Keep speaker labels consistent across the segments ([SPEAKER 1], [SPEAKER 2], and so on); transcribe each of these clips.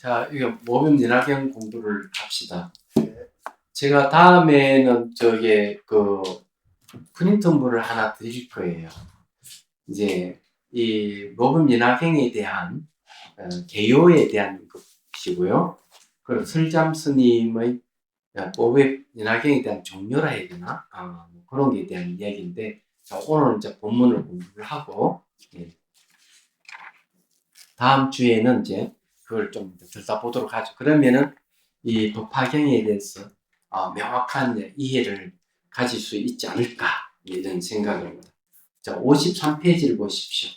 [SPEAKER 1] 자, 이거 모범 연합형 공부를 합시다. 제가 다음에는 프린트물을 하나 드릴 거예요. 이제 이 모범 연합형에 대한 개요에 대한 것이고요. 그리고 설잠 스님의 모범 연합형에 대한 종료라 해야 되나? 그런 게 대한 이야기인데, 자, 오늘 이제 본문을 공부를 하고, 다음 주에는 이제 그걸 좀 들여다보도록 하죠. 그러면은 이 법화경에 대해서 명확한 이해를 가질 수 있지 않을까, 이런 생각을 합니다. 자, 53페이지를 보십시오.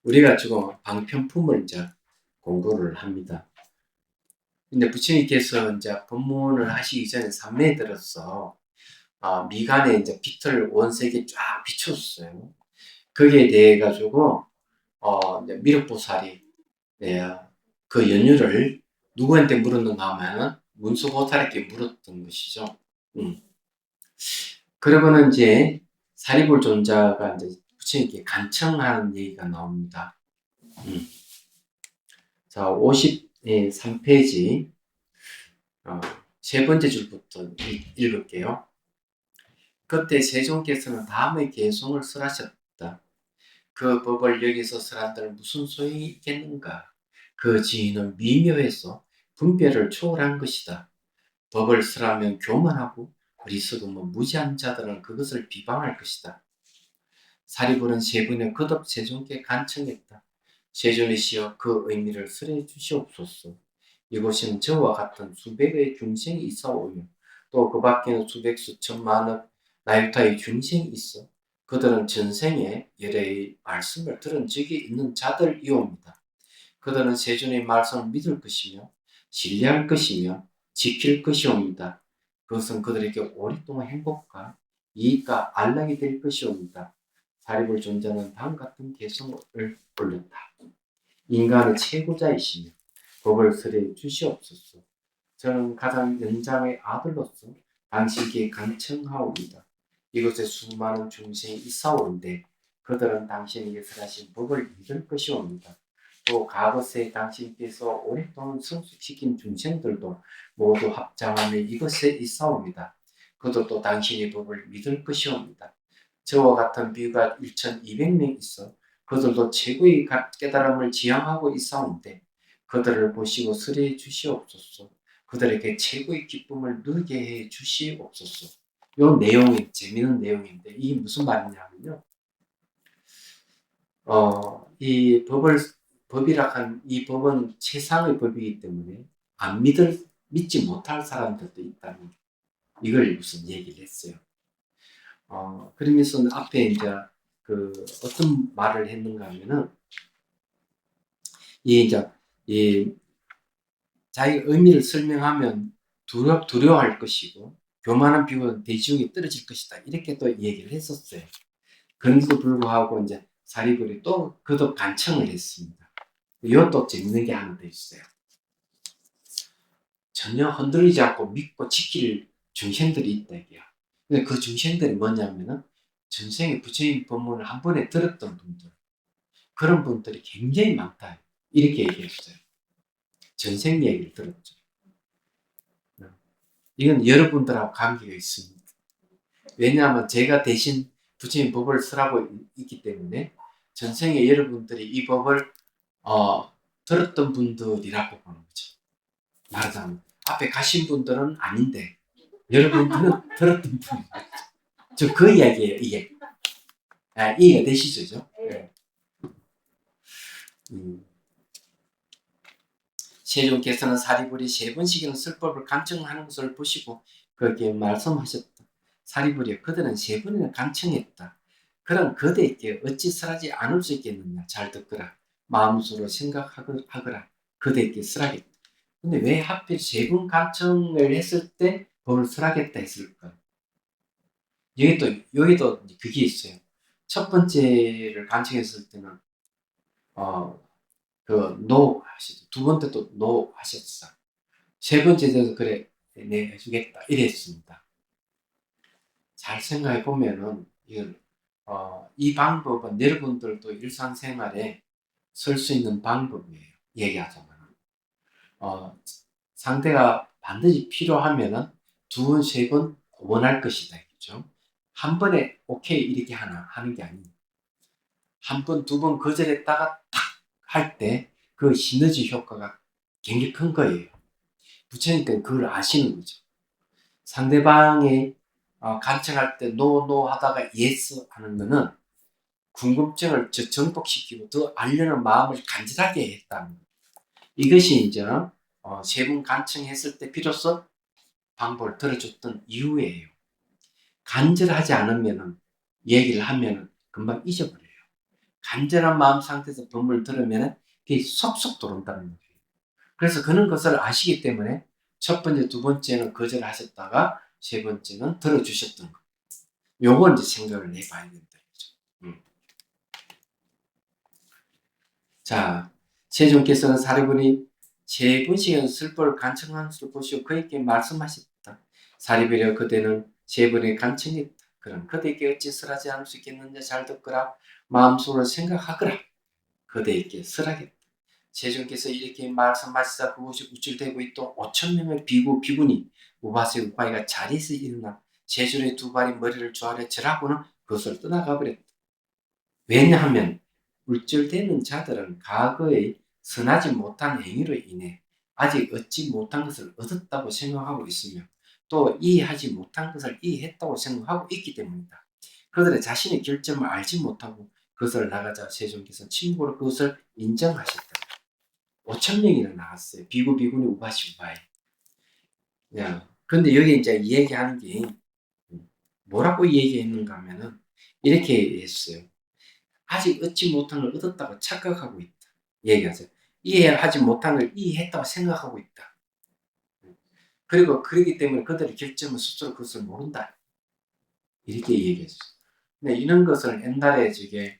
[SPEAKER 1] 우리가 지금 방편품을 이제 공부를 합니다. 근데 부처님께서 이제 법문을 하시기 전에 삼매에 들어서 미간에 이제 빛을 원색에 쫙 비춰줬어요. 거기에 대해 가지고 이제 미륵보살이 그 연유를 누구한테 물었는가 하면 문수보살에게 물었던 것이죠. 그러고는 이제 사리불 존자가 이제 부처님께 간청하는 얘기가 나옵니다. 자, 53페이지 세 번째 줄부터 읽을게요. 그때 세종께서는 다음의 개송을 설하셨다. 그 법을 여기서 설한들 무슨 소용이 있겠는가? 그 지위는 미묘해서 분별을 초월한 것이다. 법을 설하면 교만하고 어리석으면 무지한 자들은 그것을 비방할 것이다. 사리불은 세분의 거듭 세종께 간청했다. 세존이시여 그 의미를 설해 주시옵소서. 이곳에는 저와 같은 수백의 중생이 있어오며 또 그 밖에는 수백 수천만억 나유타의 중생이 있어 그들은 전생에 열애의 말씀을 들은 적이 있는 자들이옵니다. 그들은 세존의 말씀을 믿을 것이며 신뢰할 것이며 지킬 것이옵니다. 그것은 그들에게 오랫동안 행복과 이익과 안락이 될 것이옵니다. 사리불 존자는 다음 같은 개성을 올렸다. 인간의 최고자이시며 법을 설해 주시옵소서. 저는 가장 연장의 아들로서 당신께 간청하옵니다. 이곳에 수많은 중생이 있사오는데 그들은 당신에게 설하신 법을 믿을 것이옵니다. 또 과거세 당신께서 오랫동안 성숙시킨 중생들도 모두 합장하며 이것에 있사옵니다. 그들도 당신의 법을 믿을 것이옵니다. 저와 같은 비유가 1200명 있어 그들도 최고의 깨달음을 지향하고 있사온데 그들을 보시고 설해 주시옵소서. 그들에게 최고의 기쁨을 누리게 해 주시옵소서. 이 내용이 재미있는 내용인데 이게 무슨 말이냐면요. 이 법이라 한 이 법은 최상의 법이기 때문에 믿지 못할 사람들도 있다는 이걸 무슨 얘기를 했어요. 그러면서 앞에 이제 어떤 말을 했는가 하면은 이 자기 의미를 설명하면 두려워할 것이고 교만한 비유는 대지중에 떨어질 것이다. 이렇게 또 얘기를 했었어요. 그런데도 불구하고 이제 사리불이 또 그도 간청을 했습니다. 이것도 재밌는 게 하나 더 있어요. 전혀 흔들리지 않고 믿고 지킬 중생들이 있다 이게요. 근데 그 중생들이 뭐냐면은 전생에 부처님 법문을 한 번에 들었던 분들, 그런 분들이 굉장히 많다. 이렇게 얘기했어요. 전생 얘기를 들었죠. 이건 여러분들하고 관계가 있습니다. 왜냐하면 제가 대신 부처님 법을 쓰라고 있기 때문에 전생에 여러분들이 이 법을 들었던 분들이라고 보는 거죠. 말하자면 앞에 가신 분들은 아닌데 여러분들은 들었던 분이죠. 저 그 이야기예요. 이게 이해가 되시죠? 네. 세종께서는 사리불이 3번씩이나 설법을 간청하는 것을 보시고 그렇게 말씀하셨다. 사리불이여 그들은 3번이나 간청했다. 그럼 그대에게 어찌 설하지 않을 수 있겠느냐. 잘 듣거라. 마음속으로 생각하거라. 그대에게 설하겠다. 근데 왜 하필 3번 간청을 했을 때 법을 설하겠다 했을까? 여기도 그게 있어요. 첫 번째를 간청했을 때는 노 하시죠. 두 번째도 노 하셨어. 세 번째 돼서 그래 내 해주겠다 이랬습니다. 잘 생각해 보면은 이 방법은 여러분들도 일상생활에 쓸 수 있는 방법이에요. 얘기하자면 상대가 반드시 필요하면은 2번, 3번 원할 것이다. 그죠? 한 번에 오케이 이렇게 하는 게 아니에요. 한 번, 2번 거절했다가 탁 할 때 그 시너지 효과가 굉장히 큰 거예요. 부처님께는 그걸 아시는 거죠. 상대방이 간청할 때 노 하다가 예스 하는 거는 궁금증을 정복시키고 더 알려는 마음을 간절하게 했다는 거예요. 이것이 이제 3번 간청했을 때 비로소 방법을 들어줬던 이유예요. 간절하지 않으면 얘기를 하면 금방 잊어버려요. 간절한 마음 상태에서 법문을 들으면 그게 속속 들어온다는 거예요. 그래서 그런 것을 아시기 때문에 첫 번째, 두 번째는 거절하셨다가 세 번째는 들어주셨던 거. 요거 이제 생각을 해봐야 된다. 자, 세종께서는 사리불이 세 번씩은 슬퍼를 간청한 것을 보시고 그에게 말씀하셨다. 사리불이여 그대는 세 번에 간청했다. 그럼 그대에게 어찌 설하지 않을 수 있겠느냐. 잘 듣거라. 마음속으로 생각하거라. 그대에게 설하겠다. 세종께서 이렇게 말씀하시자 그곳이 우쭐대고 있던 5,000명의 비구니 우바세 우파이가 자리에서 일어나 세존의 두 발이 머리를 조아려 절하고는 그것을 떠나가 버렸다. 왜냐하면 울절되는 자들은 과거의 선하지 못한 행위로 인해 아직 얻지 못한 것을 얻었다고 생각하고 있으며 또 이해하지 못한 것을 이해했다고 생각하고 있기 때문이다. 그들의 자신의 결점을 알지 못하고 그것을 나가자 세종께서 침묵으로 그것을 인정하셨다. 5,000명이나 나왔어요. 비구니 우바시 우바이. 근데 여기 이제 얘기하는 게 뭐라고 얘기했는가 하면은 이렇게 했어요. 아직 얻지 못한 걸 얻었다고 착각하고 있다. 얘기하세요. 이해하지 못한 걸 이해했다고 생각하고 있다. 그리고 그러기 때문에 그들의 결점은 스스로 그것을 모른다. 이렇게 얘기했어요. 근데 이런 것을 옛날에 저게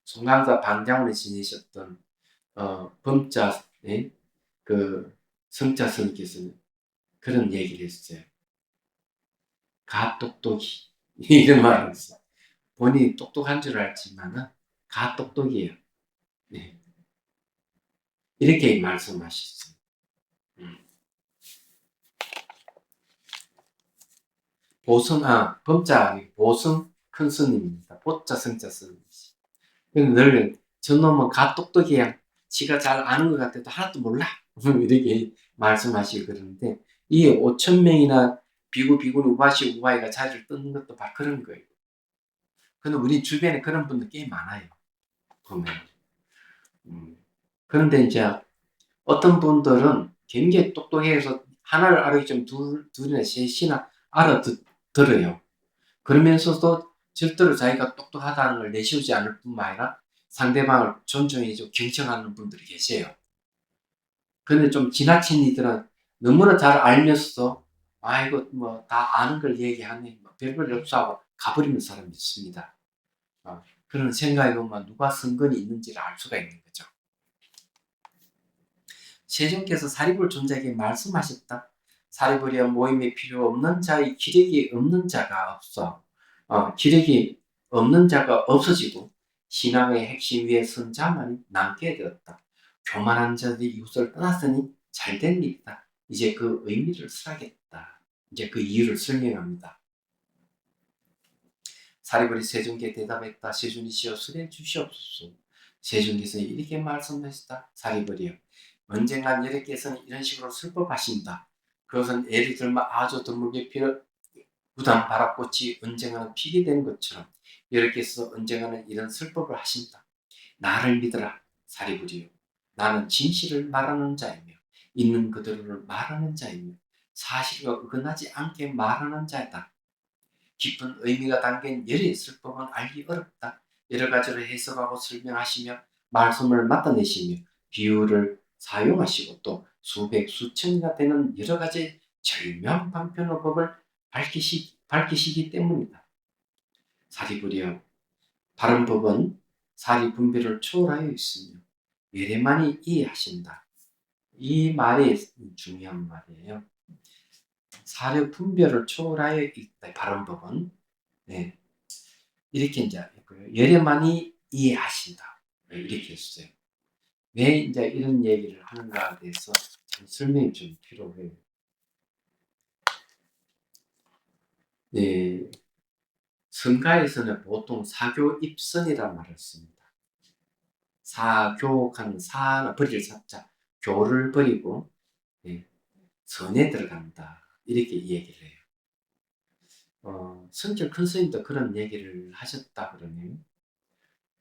[SPEAKER 1] 송강사 방장으로 지내셨던 범자 그 성자 스님께서는 그런 얘기를 했어요. 가똑똑이 이런 말을 했어요. 본인이 똑똑한 줄 알지만은 가똑똑이에요. 네. 이렇게 말씀하셨어요. 범자 보성 큰 스님입니다. 보자 성자 스님이시. 늘 저놈은 가똑똑이야. 지가 잘 아는 것 같아도 하나도 몰라. 이렇게 말씀하시고 그러는데 이 5,000명이나 비구니 우바시 우바이가 자리를 뜯는 것도 바로 그런 거예요. 근데 우리 주변에 그런 분들 꽤 많아요. 보면. 그런데 이제 어떤 분들은 굉장히 똑똑해서 하나를 알기 좀 둘이나 셋이나 알아들어요. 그러면서도 절대로 자기가 똑똑하다는 걸 내세우지 않을 뿐만 아니라 상대방을 존중해 좀 경청하는 분들이 계세요. 근데 좀 지나친 이들은 너무나 잘 알면서도 아이고 뭐 다 아는 걸 얘기하네 뭐 별별 없어 하고 가버리는 사람이 있습니다. 그런 생각에 보면 누가 선근이 있는지를 알 수가 있는 거죠. 세종께서 사리불 존자에게 말씀하셨다. 사리불이여 모임에 필요 없는 자의 기력이 없는 자가 없어. 기력이 없는 자가 없어지고 신앙의 핵심 위에 선 자만이 남게 되었다. 교만한 자들이 이웃을 떠났으니 잘된 일이다. 이제 그 의미를 쓰라겠다. 이제 그 이유를 설명합니다. 사리불이 세종께 대답했다. 세존이시여 수리해 주시옵소서. 세종께서 이렇게 말씀하셨다. 사리불이여 언젠간 여러께서는 이런 식으로 슬퍼하신다. 그것은 예를 들면 아주 드물게 부담 바라꽃이 언젠가는 피게 되는 것처럼 여러께서 언젠가는 이런 슬픔을 하신다. 나를 믿어라 사리불이여. 나는 진실을 말하는 자이며 있는 그대로를 말하는 자이며 사실과 어긋나지 않게 말하는 자이다. 깊은 의미가 담긴 열의 슬픔은 알기 어렵다. 여러 가지로 해석하고 설명하시며 말씀을 맡아내시며 비유를 사용하시고 또 수백 수천이나 되는 여러 가지 절묘한 방편의 법을 밝히시기 때문이다. 사리불이여 바른 법은 사리 분별을 초월하여 있으며 외래만이 이해하신다. 이 말이 중요한 말이에요. 사리 분별을 초월하여 있다. 바른 법은 네. 이렇게 이제 있고요. 외래만이 이해하신다. 이렇게 했어요. 왜 이제 이런 얘기를 하는가에 대해서 설명이 좀 필요해요. 네, 성가에서는 보통 사교 입선이란 말을 씁니다. 사교하는 사는 버릴 사자, 교를 버리고 네, 선에 들어간다 이렇게 얘기를 해요. 성결 큰 스님도 그런 얘기를 하셨다 그러네요.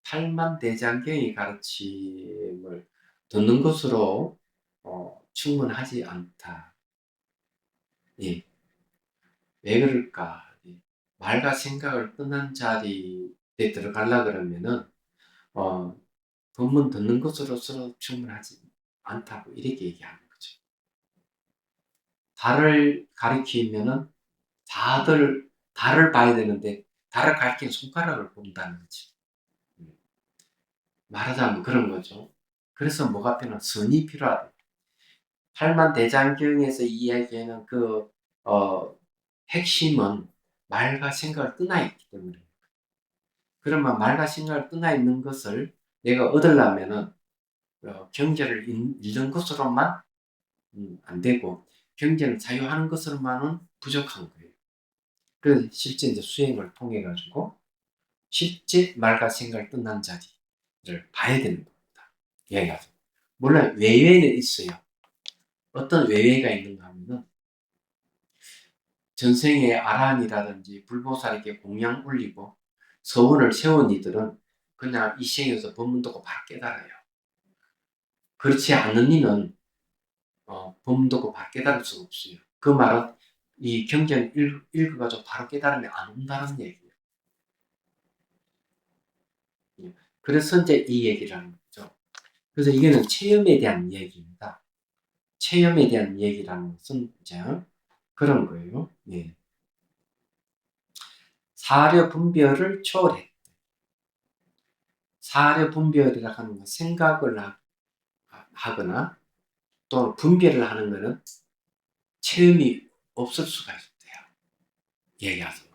[SPEAKER 1] 팔만대장경의 가르침을 듣는 것으로 충분하지 않다. 예, 왜 그럴까? 예, 말과 생각을 떠난 자리에 들어가려 그러면은 어, 법문 듣는 것으로서 충분하지 않다고 이렇게 얘기하는 거죠. 달을 가리키면은 다들 달을 봐야 되는데 달을 가리키는 손가락을 본다는 거지. 말하자면 그런 거죠. 그래서 뭐가 필요한 선이 필요하다. 팔만대장경에서 이야기하는 그 핵심은 말과 생각을 떠나 있기 때문에. 그러면 말과 생각을 떠나 있는 것을 내가 얻으려면은 경계를 잃는 것으로만 안 되고 경계를 자유하는 것으로만은 부족한 거예요. 그래서 실제 이제 수행을 통해 가지고 실제 말과 생각을 떠난 자리를 봐야 되는 겁니다. 이야기하죠. 물론 외외는 있어요. 어떤 외외가 있는가 하면은 전생에 아란이라든지 불보살에게 공양 올리고 서원을 세운 이들은 그냥 이 생에서 법문 듣고 바로 깨달아요. 그렇지 않은 이는 법문 듣고 바로 깨달을 수가 없어요. 그 말은 이 경전 읽어가지고 바로 깨달으면 안 온다는 얘기예요. 그래서 이제 이 얘기를 하는 거죠. 그래서 이거는 체험에 대한 얘기입니다. 체험에 대한 얘기라는 것은 이제 그런 거예요. 예. 사려 분별을 초월해. 사려 분별이라 하는 건 생각을 하거나 또 분별을 하는 것은 체험이 없을 수가 있대요. 얘기하서.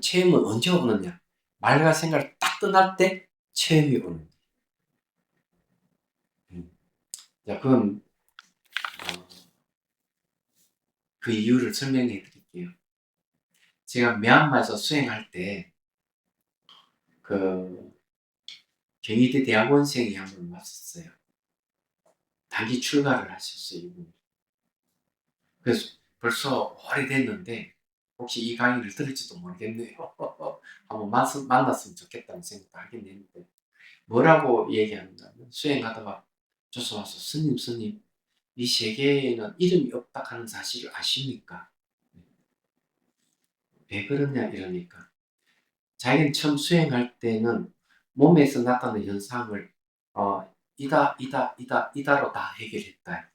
[SPEAKER 1] 체험은 언제 오느냐? 말과 생각을 딱 떠날 때 체험이 오는 거예요. 자, 그럼 그 이유를 설명해 드릴게요. 제가 미얀마에서 수행할 때 그 경희대 대학원생이 한 분 왔었어요. 단기 출가를 하셨어요. 이분이. 그래서 벌써 오래됐는데 혹시 이 강의를 들을지도 모르겠네요. 한번 만났으면 좋겠다는 생각도 하긴 했는데 뭐라고 얘기하는가 하면 수행하다가 저서 와서 스님 이 세계에는 이름이 없다 하는 사실을 아십니까? 왜 그러냐 이러니까 자기는 처음 수행할 때는 몸에서 나타나는 현상을 이다로 다 해결했다.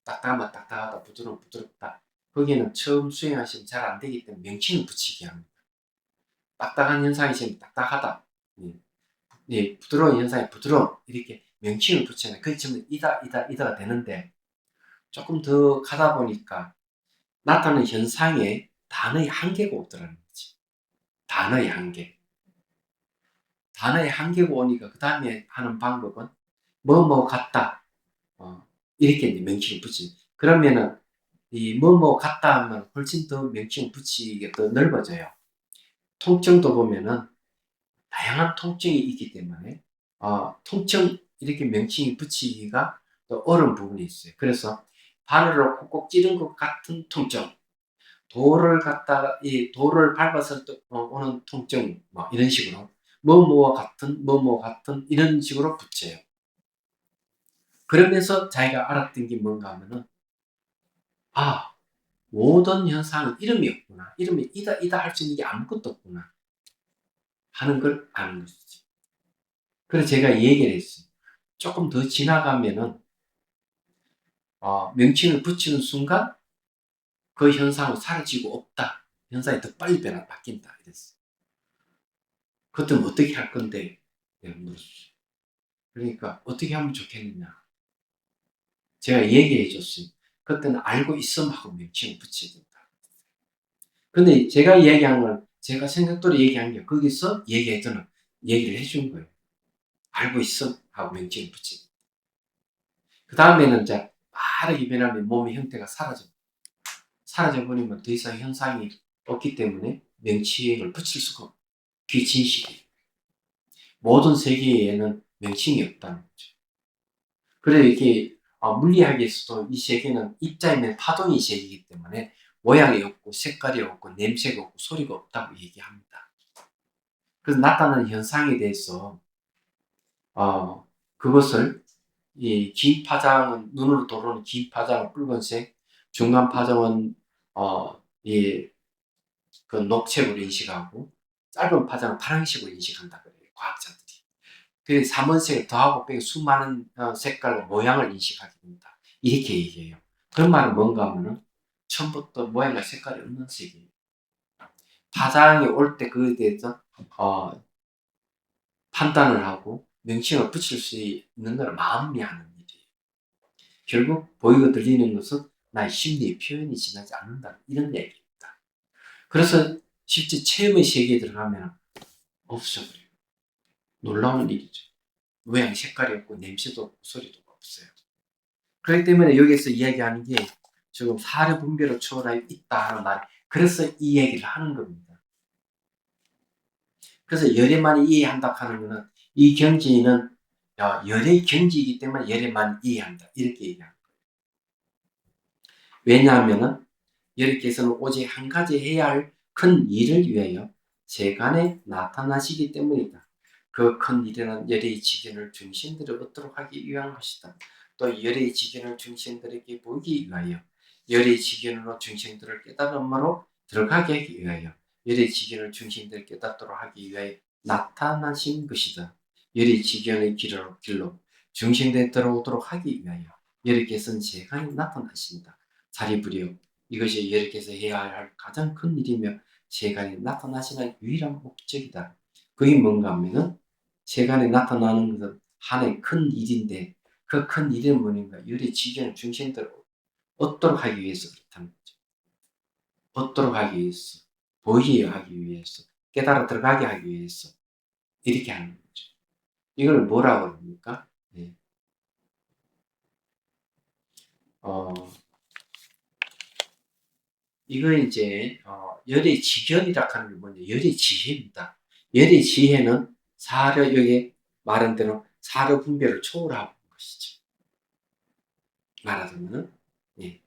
[SPEAKER 1] 딱딱하면 딱딱하다, 부드러우면 부드럽다. 거기에는 처음 수행하시면 잘 안 되기 때문에 명칭을 붙이게 합니다. 딱딱한 현상이 있으면 딱딱하다. 예. 예, 부드러운 현상이 부드러움. 이렇게 명칭을 붙이면 그게 전부 이다가 되는데 조금 더 가다 보니까 나타나는 현상에 단어의 한계가 오더라는 거지. 단어의 한계. 단어의 한계가 오니까 그 다음에 하는 방법은 뭐뭐 같다. 이렇게 이제 명칭을 붙이는. 그러면은 이 뭐뭐 같다 하면 훨씬 더 명칭을 붙이기가 더 넓어져요. 통증도 보면은 다양한 통증이 있기 때문에 통증 이렇게 명칭이 붙이기가 또 어려운 부분이 있어요. 그래서 바늘로 콕콕 찌른 것 같은 통증, 이 돌을 밟았을 때 오는 통증, 뭐 이런 식으로 뭐뭐 같은 이런 식으로 붙여요. 그러면서 자기가 알았던 게 뭔가 하면은 모든 현상은 이름이 없구나. 이름이 이다 할 수 있는 게 아무것도 없구나. 하는 걸 아는 것이죠. 그래서 제가 이 얘기를 했어요. 조금 더 지나가면은 명칭을 붙이는 순간 그 현상은 사라지고 없다. 현상이 더 빨리 바뀐다. 이랬어요. 그것도 어떻게 할 건데? 내가 물었어요. 그러니까 어떻게 하면 좋겠느냐. 제가 얘기해 줬어요. 그때는 알고 있음 하고 명칭을 붙여야 된다. 근데 제가 얘기한 건 제가 생각대로 얘기한 게 거기서 얘기했더니 얘기를 해준 거예요. 알고 있음 하고 명칭을 붙이는. 그 다음에는 이제 빠르게 변하면 몸의 형태가 사라져버리면 더 이상 현상이 없기 때문에 명칭을 붙일 수가 없고 귀진실이에요. 모든 세계에는 명칭이 없다는 거죠. 그래서 이렇게 물리학에서도 이 세계는 입자있는 파동의 세계이기 때문에 모양이 없고 색깔이 없고 냄새가 없고 소리가 없다고 얘기합니다. 그래서 나타나는 현상에 대해서 그것을 이 긴 파장은 눈으로 들어오는 긴 파장은 붉은색, 중간 파장은 이 그 녹색으로 인식하고 짧은 파장은 파란색으로 인식한다 그래요, 과학자들이. 그 삼원색을 더하고 빼고 수많은 색깔과 모양을 인식하게 됩니다. 이렇게 얘기해요. 그 말은 뭔가 하면은 처음부터 모양과 색깔이 없는 색이에요. 파장이 올 때 그에 대해서 판단을 하고 명칭을 붙일 수 있는 걸 마음이 하는 일이에요. 결국 보이고 들리는 것은 나의 심리의 표현이 지나지 않는다. 이런 얘기입니다. 그래서 실제 체험의 세계에 들어가면 없어버려요. 놀라운 일이죠. 모양, 색깔이 없고 냄새도 없고 소리도 없어요. 그렇기 때문에 여기서 이야기하는 게 지금 사려 분별을 초월하여 있다 하는 말. 그래서 이 얘기를 하는 겁니다. 그래서 열애만이 이해한다 하는 것은 이 경지는 열의 경지이기 때문에 열애만이 이해한다. 이렇게 얘기합니다. 왜냐하면 여러께서는 오직 한 가지 해야 할 큰 일을 위하여 세간에 나타나시기 때문이다. 그 큰 일은 열의 지견을 중심들을 얻도록 하기 위한 것이다. 또 열의 지견을 중심들에게 보이기 위하여 열의 지견으로 중심들을 깨달음으로 들어가게 하기 위하여 열의 지견을 중심들 깨닫도록 하기 위하여 나타나신 것이다. 열의 지견의 길로 중심들에 들어오도록 하기 위하여 여러께서는 세간에 나타나신다. 자리부려 이것이 여러께서 해야 할 가장 큰 일이며 세간에 나타나시는 유일한 목적이다. 그게 뭔가 하면은 세간에 나타나는 것은 하나의 큰 일인데 그 큰 일은 뭐인가? 열의 지견을 중심대로 얻도록 하기 위해서 그렇다는 거죠. 얻도록 하기 위해서, 보이게 하기 위해서, 깨달아 들어가게 하기 위해서 이렇게 하는 거죠. 이걸 뭐라고 합니까? 네. 이거 이제 열의 지견이라 하는 게 뭐냐? 열의 지혜입니다. 열의 지혜는 사려 여기 말한 대로 사려 분별을 초월하는 것이죠. 말하자면은 예.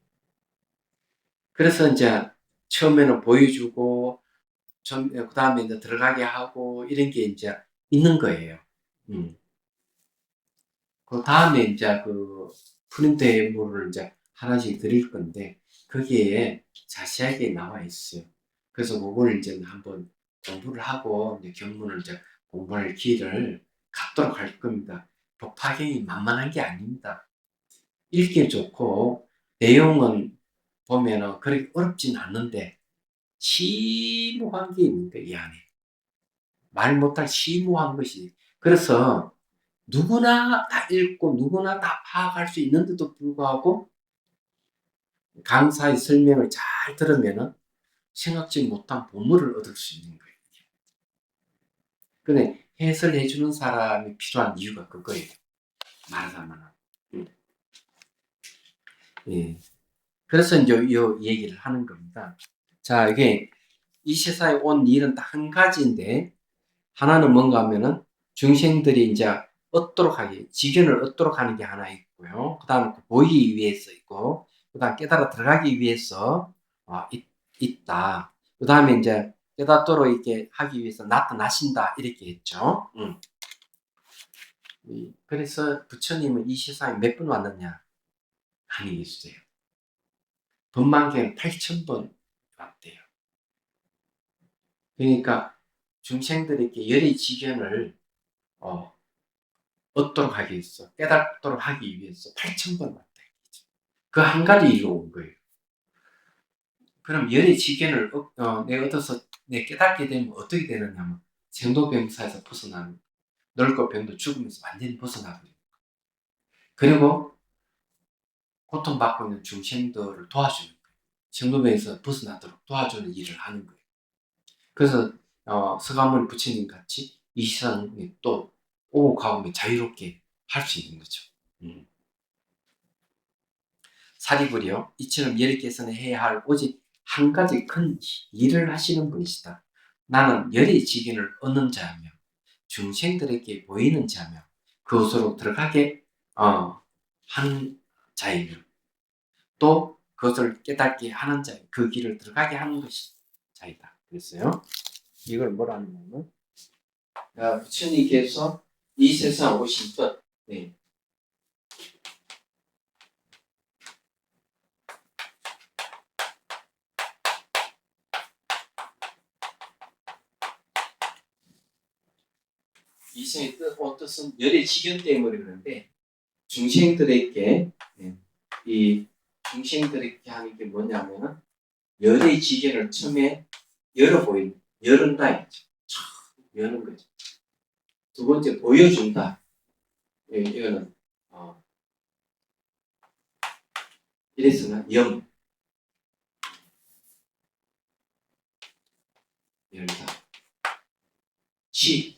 [SPEAKER 1] 그래서 이제 처음에는 보여주고 그 다음에 이제 들어가게 하고 이런 게 이제 있는 거예요. 그 다음에 이제 그 프린트 예물을 이제 하나씩 드릴 건데 거기에 자세하게 나와 있어요. 그래서 그걸 이제 한번 공부를 하고 이제 경문을 이제 공부할 기회를 갖도록 할 겁니다. 독파경이 만만한 게 아닙니다. 읽기 좋고 내용은 보면은 그렇게 어렵진 않는데 심오한 게 있는 거예요, 이 안에. 말 못할 심오한 것이. 그래서 누구나 다 읽고 누구나 다 파악할 수 있는데도 불구하고 강사의 설명을 잘 들으면은 생각지 못한 보물을 얻을 수 있는 거예요. 근데 해설해 주는 사람이 필요한 이유가 그거예요. 말하자면. 예. 그래서 이제 이 얘기를 하는 겁니다. 자, 이게 이 세상에 온 일은 딱 한 가지인데 하나는 뭔가 하면은 중생들이 이제 얻도록 하기, 지견을 얻도록 하는 게 하나 있고요. 그 다음에 보이기 위해서 있고, 그 다음 깨달아 들어가기 위해서 있다. 그 다음에 이제 깨닫도록 이렇게 하기 위해서 나타나신다. 이렇게 했죠. 그래서 부처님은 이 세상에 몇 번 왔느냐? 많이 계세요. 번만경은 8,000번 왔대요. 그러니까 중생들에게 열의 지견을 얻도록 하기 위해서, 깨닫도록 하기 위해서 8,000번 왔다. 그 한 가지 이유로 온 거예요. 그럼 열의 지견을 내가 얻어서 내 깨닫게 되면 어떻게 되느냐면 생도병사에서 벗어나는, 넓고 병도 죽으면서 완전히 벗어나버려요. 그리고 고통받고 있는 중생들을 도와주는 거예요. 생도병에서 벗어나도록 도와주는 일을 하는 거예요. 그래서 서가모니 부처님 같이 이 세상에 또 오고 가고 자유롭게 할 수 있는 거죠. 사리부리여 이처럼 여리께서는 해야 할 오직 한 가지 큰 일을 하시는 분이시다. 나는 열의 직인을 얻는 자며 중생들에게 보이는 자며 그곳으로 들어가게 하는 자이며 또 그것을 깨닫게 하는 자, 그 길을 들어가게 하는 것이 자이다. 그랬어요. 이걸 뭐라 하냐면 부처님께서 이 세상 오신 뜻, 네. 이 세상의 뜻은 열의 직연 때문에 그런데 중생들에게 이 중생들에게 하는 게 뭐냐면은 열의 지견을 처음에 열은다 이거죠. 여는 거죠. 두 번째 보여준다. 이거는 이래서는 열다. 지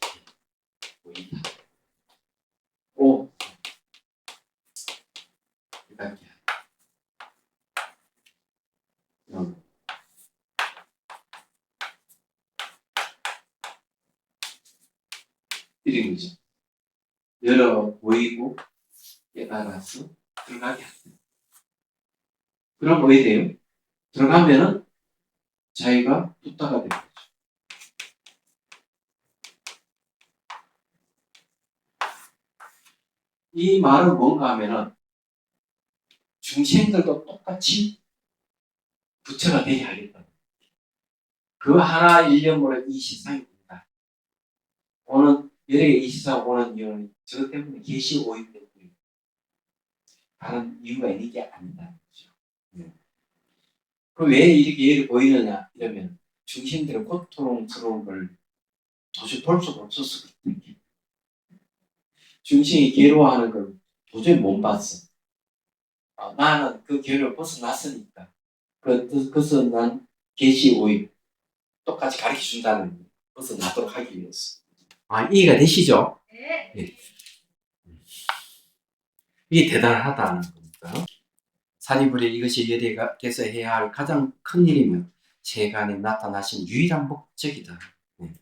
[SPEAKER 1] 보인다. 오 이렇게 이런 거죠. 열어 보이고 깨달아서 들어가게 한다. 그럼 뭐 돼요? 들어가면은 자기가 붓다가 되는 거죠. 이 말은 뭔가 하면은 중생들도 똑같이 부처가 되게 하겠다. 그 하나 일념으로 이 세상이 된다. 오는 열에게 이 세상 오는 이유는 저 때문에 계시 오입 때문에 다른 이유가 있는 게 아니다. 그렇죠? 그럼 왜 이렇게 예를 보이느냐 이러면 중생들의 고통스러운 걸 도저히 볼 수가 없었어. 중생이 괴로워하는 걸 도저히 못 봤어. 나는 그 괴로움을 벗어났으니까 그것은 난 계시 오입 똑같이 가르쳐 준다는 벗어나도록 하기 위해서. 이해가 되시죠? 네. 이게 대단하다는 겁니다. 사리부리 이것이 열애께서 해야 할 가장 큰 일이며 세간에 나타나신 유일한 목적이다. 네.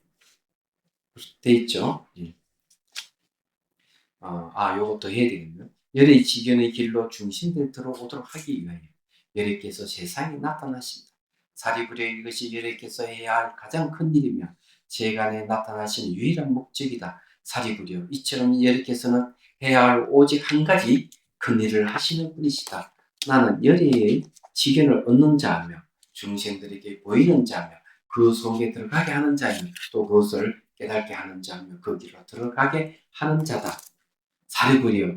[SPEAKER 1] 돼 있죠? 네. 요것도 해야 되겠네요. 열의 지견의 길로 중심들 들어오도록 하기 위하여 열애께서 세상에 나타나신다. 사리부리 이것이 열애께서 해야 할 가장 큰 일이며 세간에 나타나신 유일한 목적이다. 사리부려 이처럼 열애께서는 해야 할 오직 한 가지 큰 일을 하시는 분이시다. 나는 열애의 지견을 얻는 자며 중생들에게 보이는 자며 그 속에 들어가게 하는 자며 또 그것을 깨닫게 하는 자며 그 길로 들어가게 하는 자다. 사리부려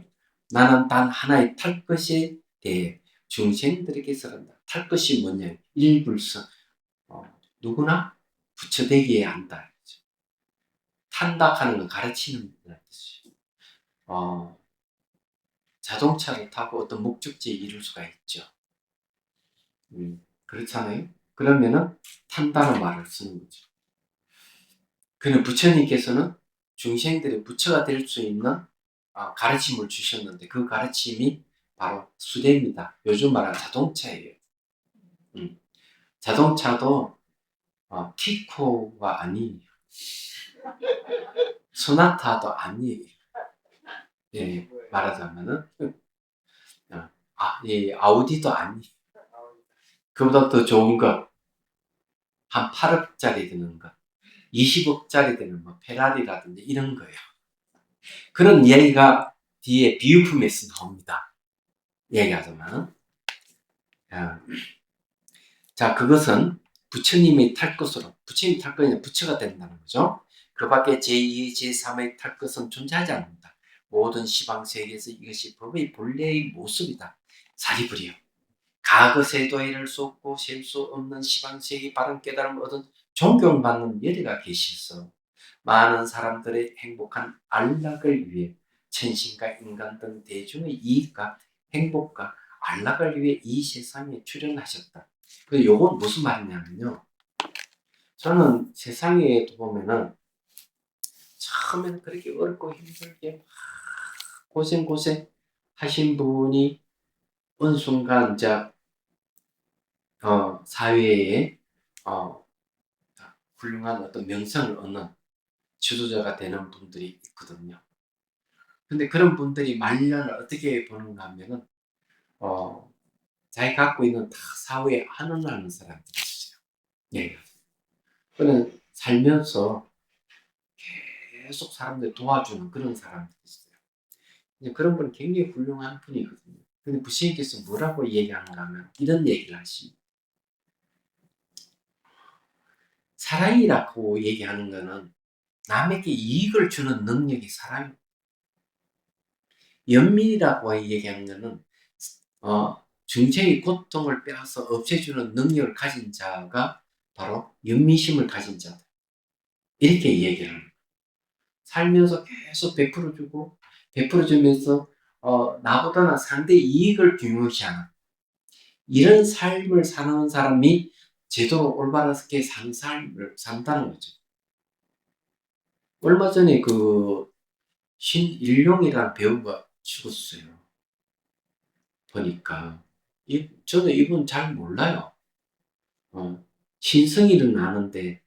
[SPEAKER 1] 나는 단 하나의 탈 것에 대해 중생들에게 설한다. 탈 것이 뭐냐? 일불성. 누구나 부처되기에 한다. 탄다 하는 건 가르치는 뜻이에요. 자동차를 타고 어떤 목적지에 이룰 수가 있죠. 그렇잖아요. 그러면은 탄다는 말을 쓰는 거죠. 그는 부처님께서는 중생들의 부처가 될 수 있는 가르침을 주셨는데 그 가르침이 바로 수대입니다. 요즘 말하는 자동차예요. 자동차도 티코가 아니에요. 소나타도 아니에요. 예, 말하자면은 아우디도 아니에요. 그보다 더 좋은 것, 한 8억짜리 되는 것, 20억짜리 되는 뭐 페라리라든지 이런 거예요. 그런 이야기가 뒤에 비유품에서 나옵니다. 얘기하자면. 자, 그것은 부처님이 탈 것으로, 부처님이 탈 것이 아니라 부처가 된다는 거죠. 그 밖에 제2, 제3의 탈 것은 존재하지 않는다. 모든 시방세계에서 이것이 법의 본래의 모습이다. 사리부리여. 과거 세도에를 수 없고 셀 수 없는 시방세계 바른 깨달음을 얻은 존경받는 예리가 계시서 많은 사람들의 행복한 안락을 위해 천신과 인간 등 대중의 이익과 행복과 안락을 위해 이 세상에 출연하셨다. 요건 무슨 말이냐면요. 저는 세상에 보면은 처음에는 그렇게 어렵고 힘들게 고생 하신 분이 어느 순간 이제 사회에 훌륭한 어떤 명성을 얻는 지도자가 되는 분들이 있거든요. 근데 그런 분들이 말년을 어떻게 보는가 하면은 자기 갖고 있는 다 사회에 환원하는 사람들이 있어요. 예. 그는 살면서 계속 사람들 도와주는 그런 사람들이 있어요. 이제 그런 분은 굉장히 훌륭한 분이거든요. 근데 부처님께서 뭐라고 얘기하는가 하면 이런 얘기를 하십니다. 사랑이라고 얘기하는 거는 남에게 이익을 주는 능력이 사랑입니다. 연민이라고 얘기하는 거는 중생의 고통을 빼앗아 없애주는 능력을 가진 자가 바로 연민심을 가진 자다. 이렇게 얘기를 합니다. 살면서 계속 베풀어주면서 나보다는 상대의 이익을 중요시하는 이런 삶을 사는 사람이 제대로 올바르게 사는 삶을 산다는 거죠. 얼마 전에 그 신일용이라는 배우가 죽었어요. 보니까 저는 이분 잘 몰라요. 신성일은 아는데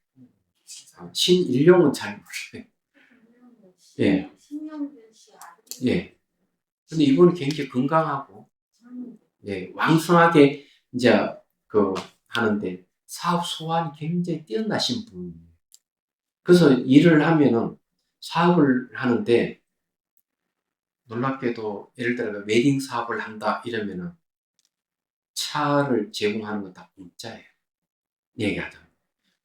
[SPEAKER 1] 신일용은 잘 몰라요. 예. 예. 근데 이분은 굉장히 건강하고 예, 왕성하게 이제 하는데 사업 소환이 굉장히 뛰어나신 분이에요. 그래서 일을 하면은 사업을 하는데 놀랍게도 예를 들어 웨딩 사업을 한다 이러면은 차를 제공하는 건 다 공짜예요. 얘기하자.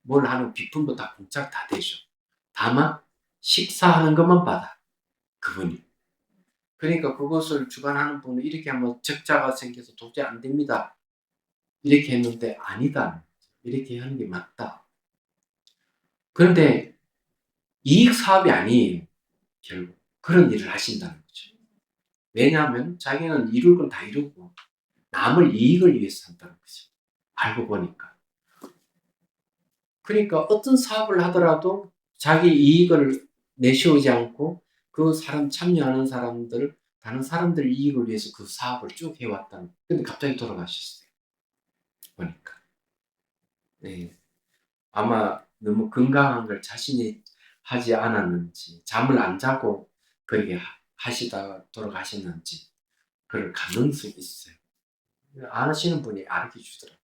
[SPEAKER 1] 뭘 하는 비품도 다 공짜 다 되죠. 다만 식사하는 것만 받아 그분이. 그러니까 그것을 주관하는 분은 이렇게 하면 적자가 생겨서 도저히 안 됩니다. 이렇게 했는데 아니다. 이렇게 하는 게 맞다. 그런데 이익 사업이 아니에요. 결국 그런 일을 하신다는 거죠. 왜냐하면 자기는 이룰 건 다 이루고 남을 이익을 위해서 한다는 거죠. 알고 보니까. 그러니까 어떤 사업을 하더라도 자기 이익을 내세우지 않고 그 사람 참여하는 사람들 다른 사람들 이익을 위해서 그 사업을 쭉 해왔다는. 근데 갑자기 돌아가셨어요. 보니까. 네. 아마 너무 건강한 걸 자신이 하지 않았는지 잠을 안 자고 그렇게 하시다가 돌아가셨는지 그럴 가능성이 있어요. 아시는 분이 알게 주더라고요.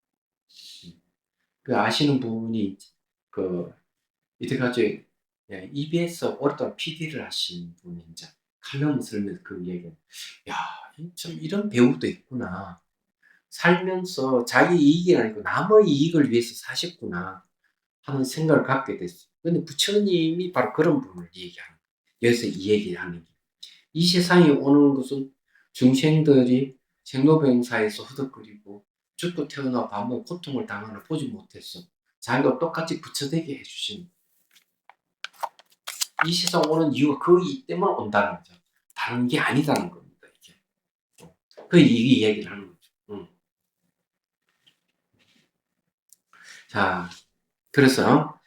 [SPEAKER 1] 그 아시는 분이 그 이때까지 EBS 오랫동안 PD를 하신 분이 이제 칼럼을 쓰면서 그 얘기를 야, 참 이런 배우도 있구나. 살면서 자기 이익이 아니고 남의 이익을 위해서 사셨구나 하는 생각을 갖게 됐어요. 근데 부처님이 바로 그런 부분을 얘기하는 거예요. 여기서 이 얘기를 하는 게. 이 세상에 오는 것은 중생들이 생로병사에서 허덕거리고 죽고 태어나 밤에 고통을 당하는 보지 못했어. 자기가 똑같이 부처되게 해주신 이 세상 오는 이유가 그 이 때문에 온다는 거죠. 다른 게 아니다는 겁니다. 이게. 이 얘기를 하는 거죠. 자, 그래서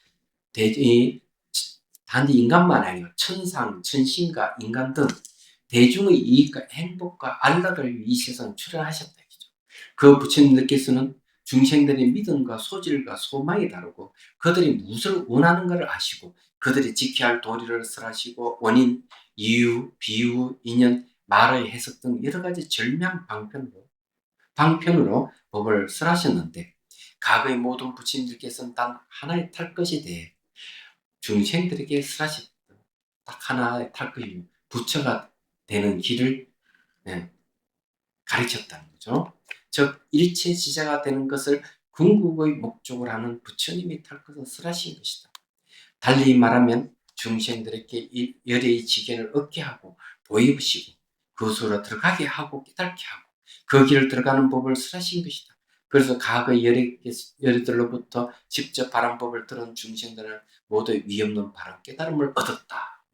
[SPEAKER 1] 단지 인간만 아니고 천상, 천신과 인간 등 대중의 이익과 행복과 안락을 위해 이 세상에 출연하셨다. 그 부처님들께서는 중생들의 믿음과 소질과 소망이 다르고 그들이 무엇을 원하는가를 아시고 그들이 지켜야 할 도리를 설하시고 원인, 이유, 비유, 인연, 말의 해석 등 여러 가지 절묘한 방편으로 법을 설하셨는데 과거의 모든 부처님들께서는 단 하나의 탈 것에 대해 중생들에게 설하셨다. 딱 하나의 탈 것이 부처가 되는 길을 가르쳤다는 거죠. 즉 일체 지자가 되는 것을 궁극의 목적으로 하는 부처님이 탈 것을 설하신 것이다. 달리 말하면 중생들에게 열의 지견을 얻게 하고 보이시고 그것으로 들어가게 하고 깨닫게 하고 그 길을 들어가는 법을 설하신 것이다. 그래서 과거의 열애들로부터 직접 바른 법을 들은 중생들은 모두 위없는 바른 깨달음을 얻었다.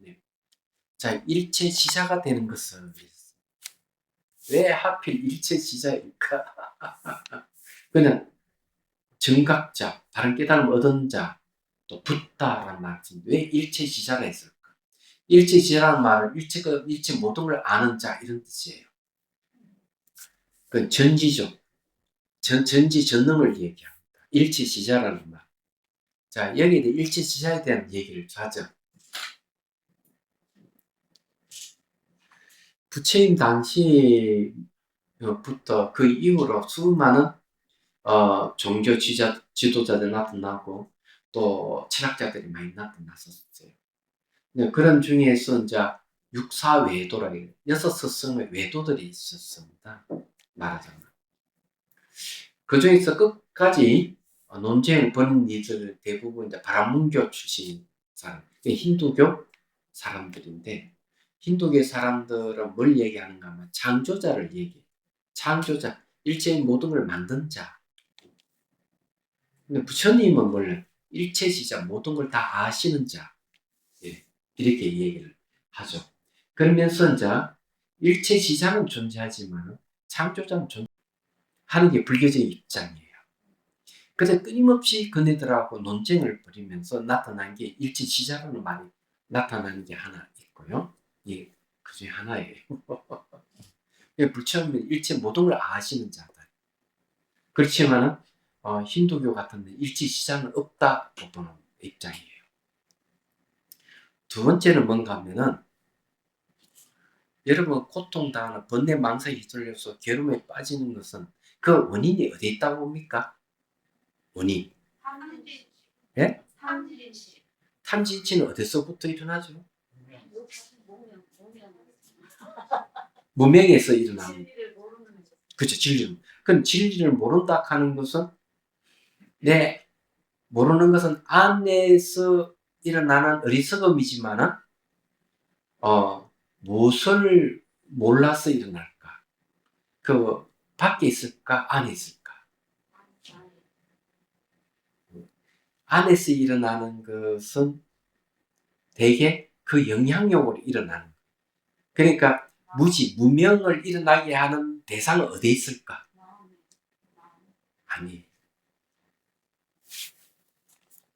[SPEAKER 1] 자, 일체 지자가 되는 것은 왜 하필 일체지자일까? 그냥 정각자, 바른 깨달음 얻은 자, 또 붓다라는 말씀. 왜 일체지자가 있을까? 일체지자라는 말은 일체 모든 걸 아는 자 이런 뜻이에요. 그 전지죠. 전지 전능을 얘기합니다. 일체시자라는 말. 자, 여기에 대해 일체시자에 대한 얘기를 하죠. 부처님 당시부터 그 이후로 수많은 종교 지도자들 나타나고 또 철학자들이 많이 나타났었어요. 그런 중에서 이제 육사외도라 해요. 6스승의 외도들이 있었습니다. 말하자면. 그 중에서 끝까지 논쟁을 벌인 이들 대부분 이제 바라문교 출신 사람, 힌두교 사람들인데, 힌두교 사람들은 뭘 얘기하는가 하면 창조자를 얘기해요. 창조자, 일체의 모든 걸 만든 자. 근데 부처님은 원래 일체시자, 모든 걸 다 아시는 자. 예, 이렇게 얘기를 하죠. 그러면서 이제 일체시자는 존재하지만 창조자는 존재하는 게 불교적인 입장이에요. 그래서 끊임없이 그네들하고 논쟁을 벌이면서 나타난 게 일체시자라는 말이 나타나는 게 하나 있고요. 예, 그 중에 하나예요. 부처님은 일체 모든 걸 아시는 자다. 그렇지만 힌두교 같은 데 일체시자는 없다고 보는 입장이에요. 두 번째는 뭔가 하면은, 여러분 고통당하는 번뇌 망사에 휘둘려서 괴로움에 빠지는 것은 그 원인이 어디에 있다고 봅니까? 원인. 예? 탐진치는 어디서부터 일어나죠? 무명에서 일어나는. 그렇죠. 진리를. 그럼 진리를 모른다 하는 것은, 모르는 것은 안에서 일어나는 어리석음이지만은 무엇을 몰라서 일어날까? 그 밖에 있을까? 안에 있을까? 안에서 일어나는 것은 대개 그 영향력으로 일어나는 거예요. 그러니까 무명을 일어나게 하는 대상은 어디에 있을까? 아니,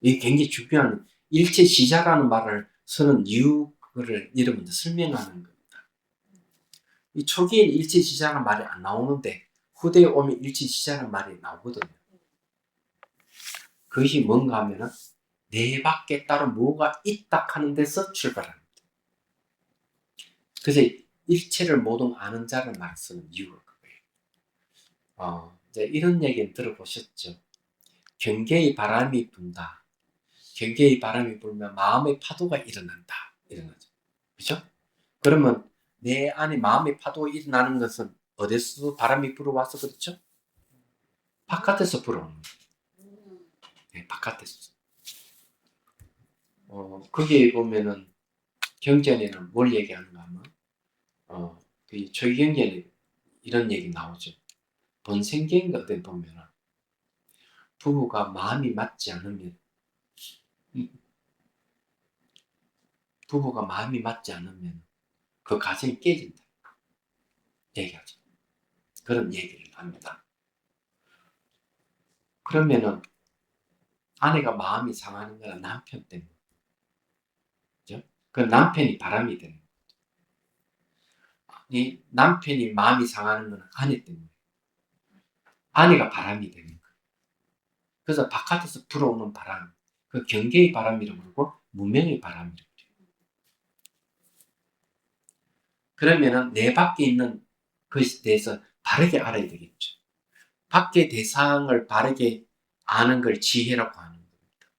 [SPEAKER 1] 이게 굉장히 중요한, 일체시자라는 말을 쓰는 이유를 여러분들 설명하는 겁니다. 이 초기에는 일체시자라는 말이 안 나오는데 후대에 오면 일체시자라는 말이 나오거든요. 그것이 뭔가 하면은 내 밖에 따로 뭐가 있다 하는 데서 출발합니다. 그래서 일체를 모두 아는 자를 말 쓰는 이유가 그거예요. 이제 이런 얘기는 들어보셨죠? 경계의 바람이 분다. 경계의 바람이 불면 마음의 파도가 일어난다. 일어나죠. 그죠? 그러면 내 안에 마음의 파도가 일어나는 것은 어디서 바람이 불어와서 그렇죠? 바깥에서 불어오는 거예요. 네, 바깥에서. 거기에 보면은 경전에는 뭘 얘기하는가 하면, 그 초기경전에 이런 얘기 나오죠. 본생경인가 어디 보면은 부부가 마음이 맞지 않으면, 그 가정이 깨진다. 얘기하죠. 그런 얘기를 합니다. 그러면은 아내가 마음이 상하는 건 남편 때문에. 그죠? 그 남편이 바람이 되는 거예요. 이 남편이 마음이 상하는 건 아내 때문에. 아내가 바람이 되는 거예요. 그래서 바깥에서 불어오는 바람, 그 경계의 바람이라고 그러고 무명의 바람이라고 그래요. 그러면은 내 밖에 있는 것에 대해서 바르게 알아야 되겠죠. 밖의 대상을 바르게 아는 걸 지혜라고 하는 겁니다.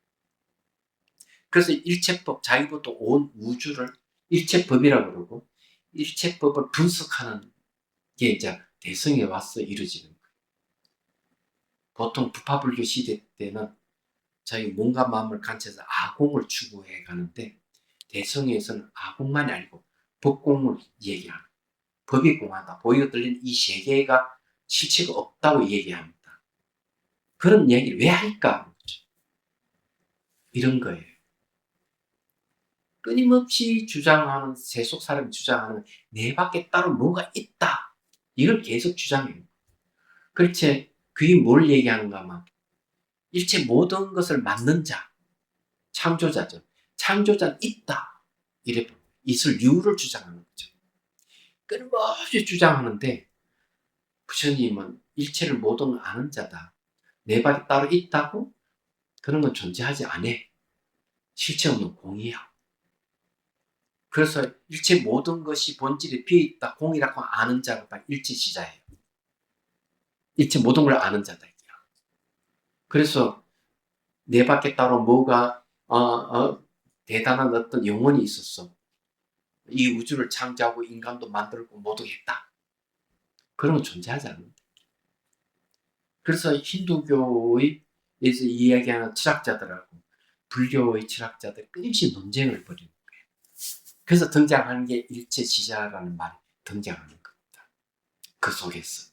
[SPEAKER 1] 그래서 일체법, 자기부터 온 우주를 일체법이라고 그러고, 일체법을 분석하는 게 이제 대성에 와서 이루어지는 거예요. 보통 부파불교 시대 때는 자기 몸과 마음을 관찰해서 아공을 추구해 가는데, 대성에서는 아공만이 아니고 법공을 얘기하는, 법이 공하다, 보이고 들리는 이 세계가 실체가 없다고 얘기합니다. 그런 얘기를 왜 할까? 이런 거예요. 끊임없이 주장하는, 세속 사람이 주장하는 내 밖에 따로 뭐가 있다. 이걸 계속 주장해요. 그렇지, 그게 뭘 얘기하는가 하면 일체 모든 것을 만든 자, 창조자죠. 창조자는 있다. 이래 있을 이유를 주장하는 거죠. 끊임없이 주장하는데 부처님은 일체를 모든 아는 자다. 내 밖에 따로 있다고? 그런 건 존재하지 않아. 실체 없는 공이야. 그래서 일체 모든 것이 본질에 비어있다. 공이라고 아는 자가 일체지자예요. 일체 모든 걸 아는 자다. 그래서 내 밖에 따로 뭐가 대단한 어떤 영혼이 있었어. 이 우주를 창조하고 인간도 만들고 모두 했다. 그런 건 존재하지 않는다. 그래서 힌두교에서 이야기하는 철학자들하고 불교의 철학자들 끊임없이 논쟁을 벌이는 거예요. 그래서 등장하는 게 일체지자라는 말이 등장하는 겁니다. 그 속에서.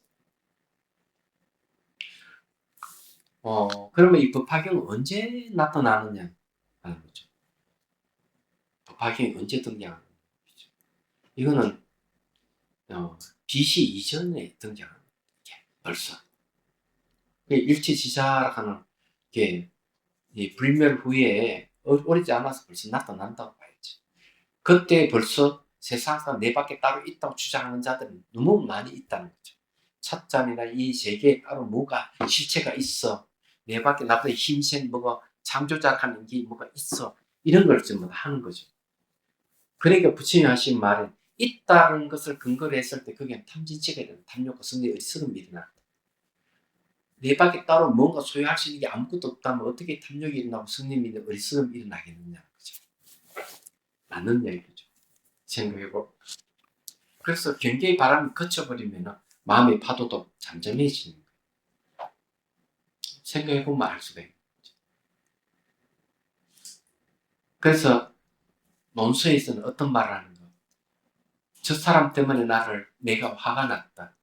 [SPEAKER 1] 그러면 이 법화경은 언제 나타나느냐 하는 거죠. 법화경이 언제 등장하는 거죠. 이거는 BC 이전에 등장하는 게 벌써 일체지자라고 하는 게 불멸 후에 오래지 않아서 벌써 나타난다고 봐야지. 그때 벌써 세상사 내 밖에 따로 있다고 주장하는 자들은 너무 많이 있다는 거죠. 찻잔이나 이 세계에 따로 뭐가 실체가 있어. 내 밖에 나보다 힘센 뭐가 창조자라는 게 뭐가 있어. 이런 걸 전부 다 하는 거죠. 그러니까 부처님이 하신 말은 있다는 것을 근거로 했을 때 그게 탐진치가 일어나. 탐욕과 성의 어리석음이 일어나. 내 밖에 따로 뭔가 소유할 수 있는 게 아무것도 없다면 어떻게 탐욕이 일어나고 성님이 어리석음이 일어나겠느냐. 그죠? 맞는 얘기죠. 생각해보고. 그래서 경계의 바람이 그쳐버리면 마음의 파도도 잠잠해지는 거예요. 생각해보면 알 수가 있는 거죠. 그래서 논서에서는 어떤 말을 하는 거? 저 사람 때문에 내가 화가 났다.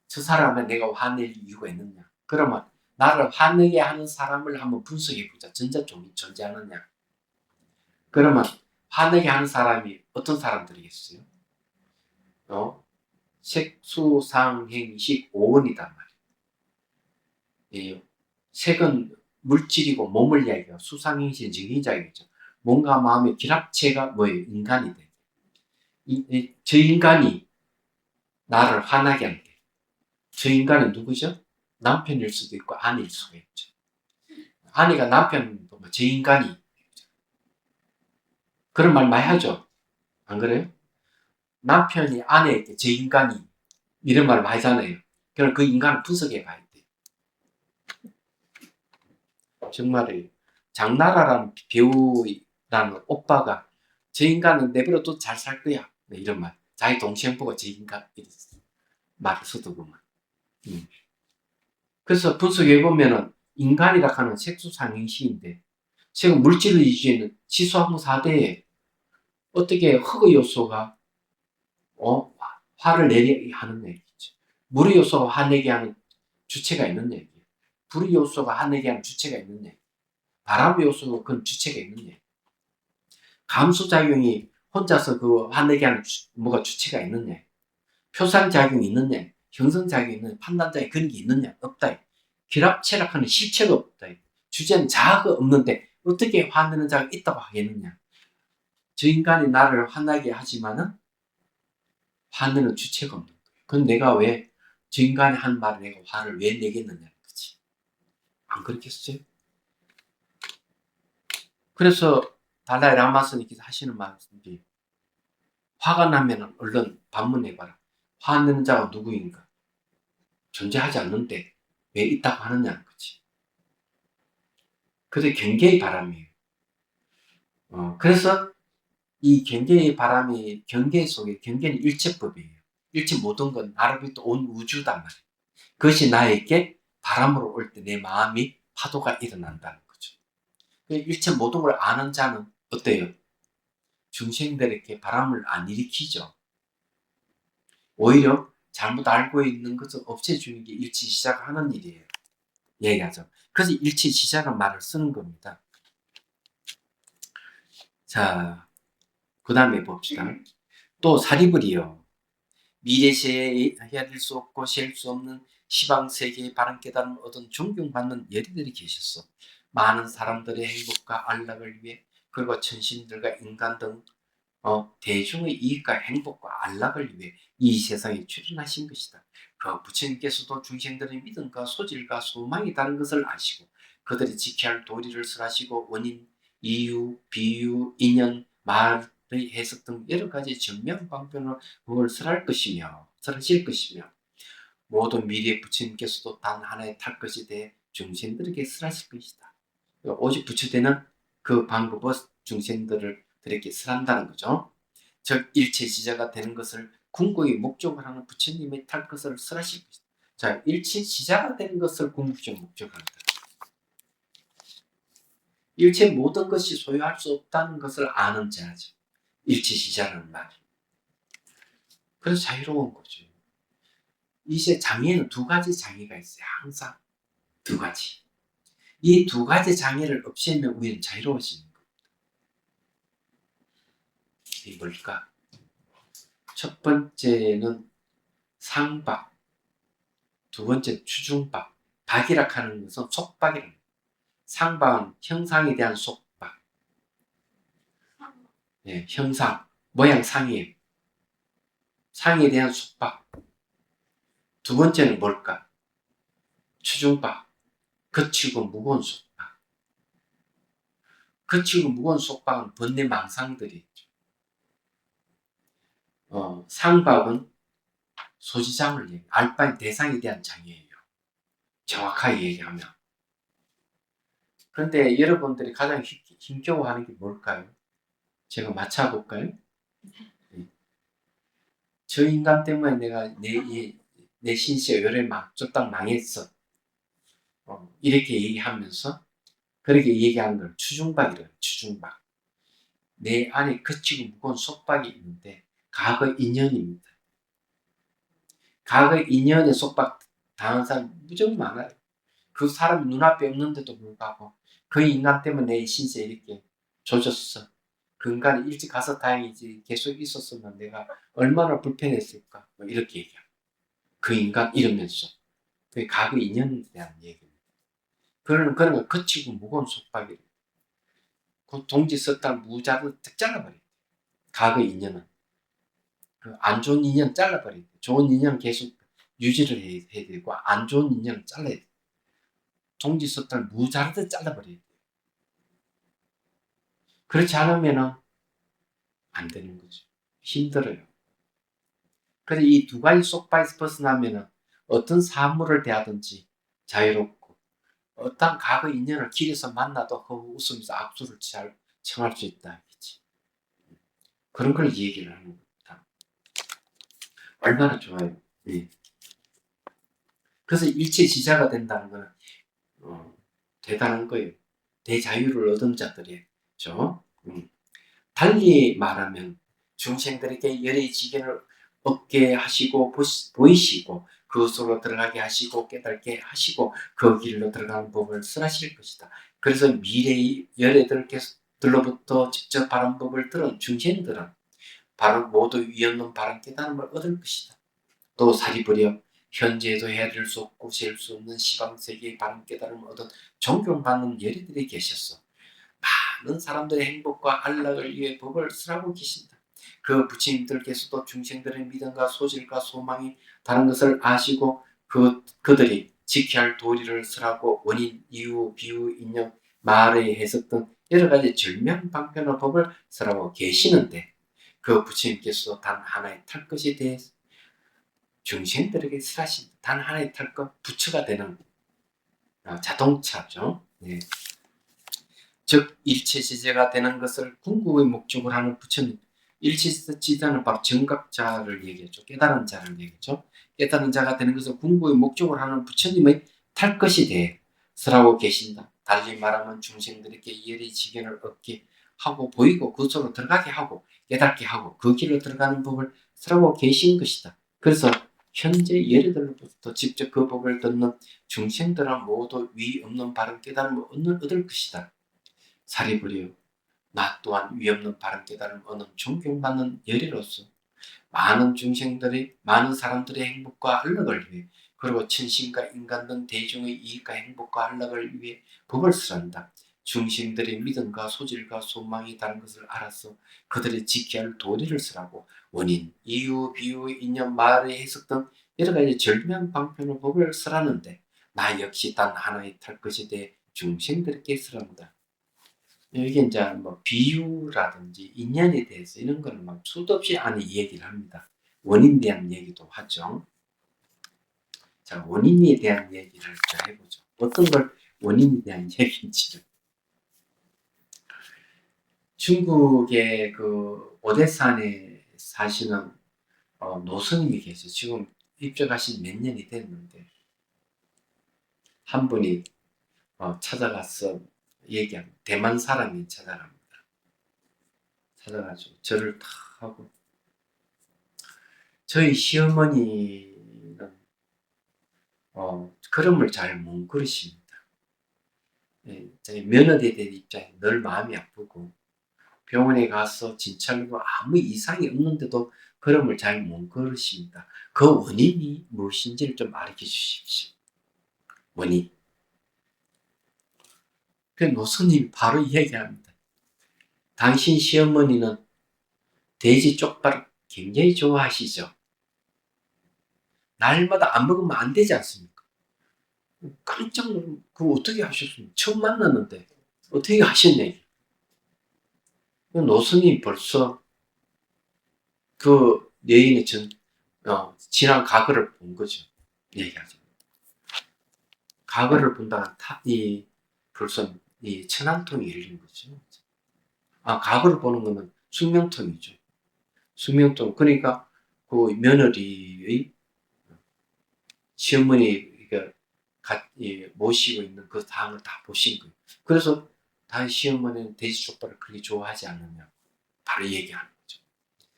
[SPEAKER 1] 저 사람에 내가 화낼 이유가 있느냐? 그러면 나를 화내게 하는 사람을 한번 분석해보자. 전자종이 존재하느냐? 그러면 화내게 하는 사람이 어떤 사람들이겠어요? 색수상행식 5원이단 말이에요. 색은 물질이고 몸을 이야기해요. 수상행식은 정의자이죠. 몸과 마음의 결합체가 뭐예요? 인간이 돼. 저 인간이 나를 화나게 한대. 저 인간은 누구죠? 남편일 수도 있고 아내일 수가 있죠. 아내가 남편도 저 인간이 그런 말 많이 하죠. 안 그래요? 남편이 아내에게 저 인간이 이런 말 많이 하잖아요. 그럼 그 인간을 분석해 봐야 돼. 정말이에요. 장나라라는 배우라는 오빠가 저 인간은 내버려도 잘 살 거야. 네, 이런 말. 자기 동생 보고 저 인간 이랬어. 말을 쓰더구만. 그래서 분석해 보면은 인간이라 하는 색수상행시인데 지금 물질을 이기는 지수화무사대에 어떻게 흙의 요소가 화를 내게 하는 얘기죠. 물의 요소가 화내게 하는 주체가 있는 얘기예요. 불의 요소가 화내게 하는 주체가 있는 얘기. 바람의 요소가 그런 주체가 있는 얘기. 감수작용이 혼자서 그 화내게 하는 뭐가 주체가 있느냐. 표상작용이 있느냐. 형성작용이 있느냐. 판단작용이 그런 게 있느냐. 없다. 결합체락하는 실체가 없다. 주제는 자아가 없는데 어떻게 화내는 자가 있다고 하겠느냐. 저 인간이 나를 화나게 하지만은 화내는 주체가 없는 거예요. 그럼 내가 왜 저 인간이 한 말에 내가 화를 왜 내겠느냐. 그치? 안 그렇겠어요? 그래서 달라이 라마 스님께서 하시는 말씀이 화가 나면 얼른 반문해봐라. 화내는 자가 누구인가? 존재하지 않는데 왜 있다고 하느냐. 그치? 그게 경계의 바람이에요. 그래서 이 경계의 바람이 경계 속에 경계는 일체법이에요. 일체 모든 건 나로부터 온 우주단 말이에요. 그것이 나에게 바람으로 올 때 내 마음이 파도가 일어난다는 거죠. 일체 모든 걸 아는 자는 어때요? 중생들에게 바람을 안 일으키죠. 오히려 잘못 알고 있는 것을 없애주는 게 일치시작을 하는 일이에요. 얘기하죠. 그래서 일치시작은 말을 쓰는 겁니다. 자, 그 다음에 봅시다. 또 사리불이요. 미래세에 헤아릴 수 없고 셀 수 없는 시방세계의 바른 깨달음을 얻은 존경받는 예리들이 계셨어. 많은 사람들의 행복과 안락을 위해 그리고 천신들과 인간 등 대중의 이익과 행복과 안락을 위해 이 세상에 출현하신 것이다. 그 부처님께서도 중생들의 믿음과 소질과 소망이 다른 것을 아시고 그들이 지켜야 할 도리를 설하시고 원인, 이유, 비유, 인연, 말의 해석 등 여러 가지 정명방편으로 그걸 설하실 것이며 모든 미래 부처님께서도 단 하나의 탈 것이 돼 중생들에게 설하실 것이다. 오직 부처되는 그 방법을 중생들에게 설한다는 거죠. 즉 일체시자가 되는 것을 궁극의 목적을 하는 부처님의 탈 것을 설하실 것이다. 자, 일체시자가 되는 것을 궁극적 목적을 한다. 일체 모든 것이 소유할 수 없다는 것을 아는 자죠. 일체시자라는 말이. 그래서 자유로운 거죠. 이제 장애는 두 가지 장애가 있어요. 항상 두 가지. 이 두 가지 장애를 없애면 우리는 자유로워지는 겁니다. 이게 뭘까? 첫 번째는 상박, 두 번째 추중박. 박이라 하는 것은 속박이라는 거예요. 상박은 형상에 대한 속박. 네, 형상, 모양 상이에요. 상에 대한 속박. 두 번째는 뭘까? 추중박, 거치고 무거운 속박. 거치고 무거운 속박은 번뇌 망상들이 있죠. 상박은 소지장을 얘기해요. 알바의 대상에 대한 장애예요. 정확하게 얘기하면. 그런데 여러분들이 가장 힘겨워하는 게 뭘까요? 제가 맞춰볼까요? 저 인간 때문에 내가 내 신세가 요래 쫄딱 망했어. 이렇게 얘기하면서 그렇게 얘기하는 걸 추중박이래요. 추중박. 내 안에 거치고 무거운 속박이 있는데 과거 인연입니다. 과거 인연에 속박 당한 사람 무척 많아요. 그 사람 눈앞에 없는데도 불구하고 그 인간 때문에 내 신세 이렇게 조졌어. 그 인간이 일찍 가서 다행이지 계속 있었으면 내가 얼마나 불편했을까. 뭐 이렇게 얘기해요. 그 인간 이러면서. 그게 과거 인연에 대한 얘기입니다. 그러는 걸 거치고 무거운 속박이래요. 그 동지 썼다 무자를 딱 잘라버려요. 과거 인연은. 그 안 좋은 인연 잘라버려요. 좋은 인연 계속 유지를 해야 되고 안 좋은 인연을 잘라야 돼요. 동지 썼다 무자를 잘라버려야 돼요. 그렇지 않으면은 안 되는 거죠. 힘들어요. 그래서 이 두 가지 속박에서 벗어나면은 어떤 사물을 대하든지 자유롭고 어떤 과거 인연을 길에서 만나도 웃으면서 악수를 잘 청할 수 있다. 그런 걸 얘기를 하는 겁니다. 얼마나 좋아요. 예. 그래서 일체지자가 된다는 것은 대단한 거예요. 대자유를 얻은 자들이죠. 달리 말하면 중생들에게 열의 지견을 얻게 하시고 보이시고 그것으로 들어가게 하시고 깨닫게 하시고 그 길로 들어가는 법을 설하실 것이다. 그래서 미래의 열애들로부터 직접 바른 법을 들은 중생들은 바로 모두 위없는 바른 깨달음을 얻을 것이다. 또 사리부려 현재에도 헤아릴 수 없고 셀 수 없는 시방세계의 바른 깨달음을 얻은 존경받는 예리들이 계셨어. 많은 사람들의 행복과 안락을 위해 법을 쓰라고 계신다. 그 부처님들께서도 중생들의 믿음과 소질과 소망이 다른 것을 아시고 그들이 지켜야 할 도리를 쓰라고 원인, 이유, 비유, 인연, 말의 해석 등 여러 가지 절명방편의 법을 쓰라고 계시는데 그 부처님께서도 단 하나의 탈 것에 대해서 중생들에게 쓰라신 단 하나의 탈 것, 부처가 되는 자동차죠. 네. 즉 일체지제가 되는 것을 궁극의 목적으로 하는 부처님. 일체지제는 바로 정각자를 얘기했죠. 깨달은 자를 얘기했죠. 깨달은 자가 되는 것을 궁극의 목적으로 하는 부처님의 탈 것이 되서라고 계신다. 달리 말하면 중생들에게 열의 지견을 얻게 하고 보이고 그쪽으로 들어가게 하고 깨닫게 하고 그 길로 들어가는 법을 쓰라고 계신 것이다. 그래서 현재 예리들로부터 직접 그 법을 듣는 중생들은 모두 위 없는 바른 깨달음을 얻을 것이다. 사리부려 나 또한 위없는 바른 깨달음 얻는 존경받는 열애로서 많은 사람들의 행복과 안락을 위해 그리고 천신과 인간 등 대중의 이익과 행복과 안락을 위해 법을 쓰란다. 중심들의 믿음과 소질과 소망이 다른 것을 알아서 그들의 지켜야 할 도리를 쓰라고 원인, 이유, 비유, 인연, 말의 해석 등 여러 가지 절묘한 방편의 법을 쓰라는데 나 역시 단 하나의 탈 것이 돼 중생들에게 쓰란다. 이게 이제 뭐 비유라든지 인연에 대해서 이런 거는 막 수도 없이 안에 얘기를 합니다. 원인에 대한 얘기도 하죠. 자, 원인에 대한 얘기를 해보죠. 어떤 걸 원인에 대한 얘기인지를. 중국의 그 오데산에 사시는 노스님이 계셔. 지금 입적하신 몇 년이 됐는데 한 분이 찾아가서 얘기합니다. 대만 사람이 찾아갑니다. 찾아가지고 절을 탁 하고 저희 시어머니는 걸음을 잘 못 걸으십니다. 예, 저희 며느리에 대한 입장에 늘 마음이 아프고 병원에 가서 진찰로 아무 이상이 없는데도 걸음을 잘 못 걸으십니다. 그 원인이 무엇인지를 좀 알려 주십시오. 원인. 그 노선님이 바로 이야기합니다. 당신 시어머니는 돼지 쪽발을 굉장히 좋아하시죠? 날마다 안 먹으면 안 되지 않습니까? 깜짝 놀라서 그거 어떻게 하셨습니까? 처음 만났는데 어떻게 하셨냐. 노선이 벌써 그 여인의 지난 과거를 본 거죠. 얘기하죠. 과거를 본다는 벌써 이 천안통이 열린 거죠. 과거를 보는 거는 숙명통이죠. 숙명통. 그러니까 그 며느리의 시어머니가 모시고 있는 그 상을 다 보신 거예요. 그래서 다시 시어머니는 돼지 족발을 그렇게 좋아하지 않느냐 바로 얘기하는 거죠.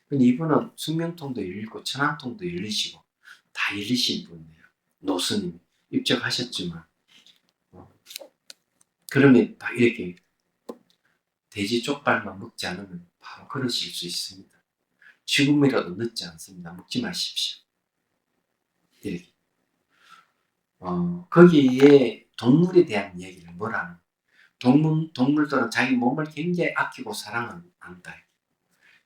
[SPEAKER 1] 근데 이분은 숙명통도 열리고 천안통도 열리시고 다 열리신 분이에요. 노스님이 입적하셨지만 그러면 다 이렇게 돼지 쪽발만 먹지 않으면 바로 그러실 수 있습니다. 지금이라도 늦지 않습니다. 먹지 마십시오. 이렇게. 거기에 동물에 대한 얘기를 뭐라는 동물들은 자기 몸을 굉장히 아끼고 사랑한다.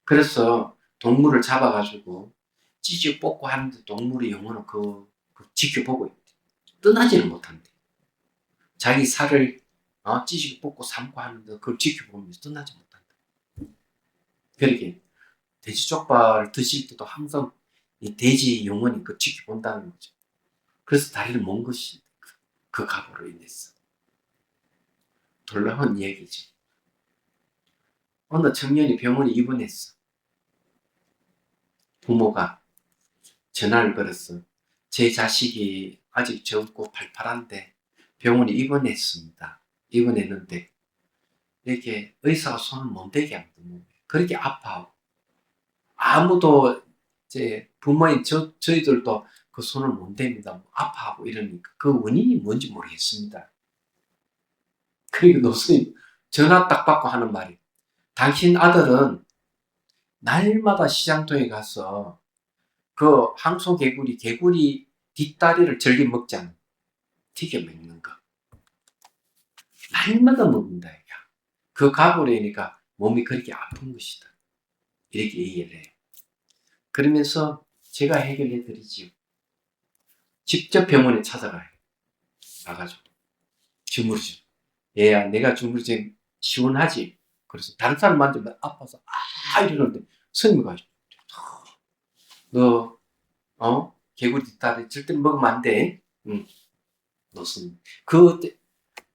[SPEAKER 1] 그래서 동물을 잡아가지고 찌찌 뽑고 하는데 동물의 영혼은 그 지켜보고 있대. 떠나지는 못한대. 자기 살을 찌찌 뽑고 삶고 하는데 그걸 지켜보면서 떠나지 못한다. 그렇게 돼지 족발 드실 때도 항상 이 돼지 영혼이 그 지켜본다는 거죠. 그래서 다리를 먼 것이 그 각오로 인해서. 놀라운 얘기죠. 어느 청년이 병원에 입원했어. 부모가 전화를 걸었어. 제 자식이 아직 젊고 팔팔한데 병원에 입원했습니다. 입원했는데 이렇게 의사가 손을 못 대게 합니다. 그렇게 아파하고 아무도 이제 부모인 저희들도 그 손을 못 댑니다. 아파하고 이러니까 그 원인이 뭔지 모르겠습니다. 그러니까 노스님 전화 딱 받고 하는 말이 당신 아들은 날마다 시장통에 가서 그 개구리 뒷다리를 절개 먹잖아. 튀겨 먹는 거. 날마다 먹는다. 그 각오로 하니까 몸이 그렇게 아픈 것이다. 이렇게 얘기를 해요. 그러면서 제가 해결해 드리지요. 직접 병원에 찾아가요. 가가지고 주무르죠. 얘야 내가 주무르지 시원하지? 그래서 다른 사람 만지면 아파서 이러는데 스님이 너 개구리 뒷다리 절대 먹으면 안 돼. 노선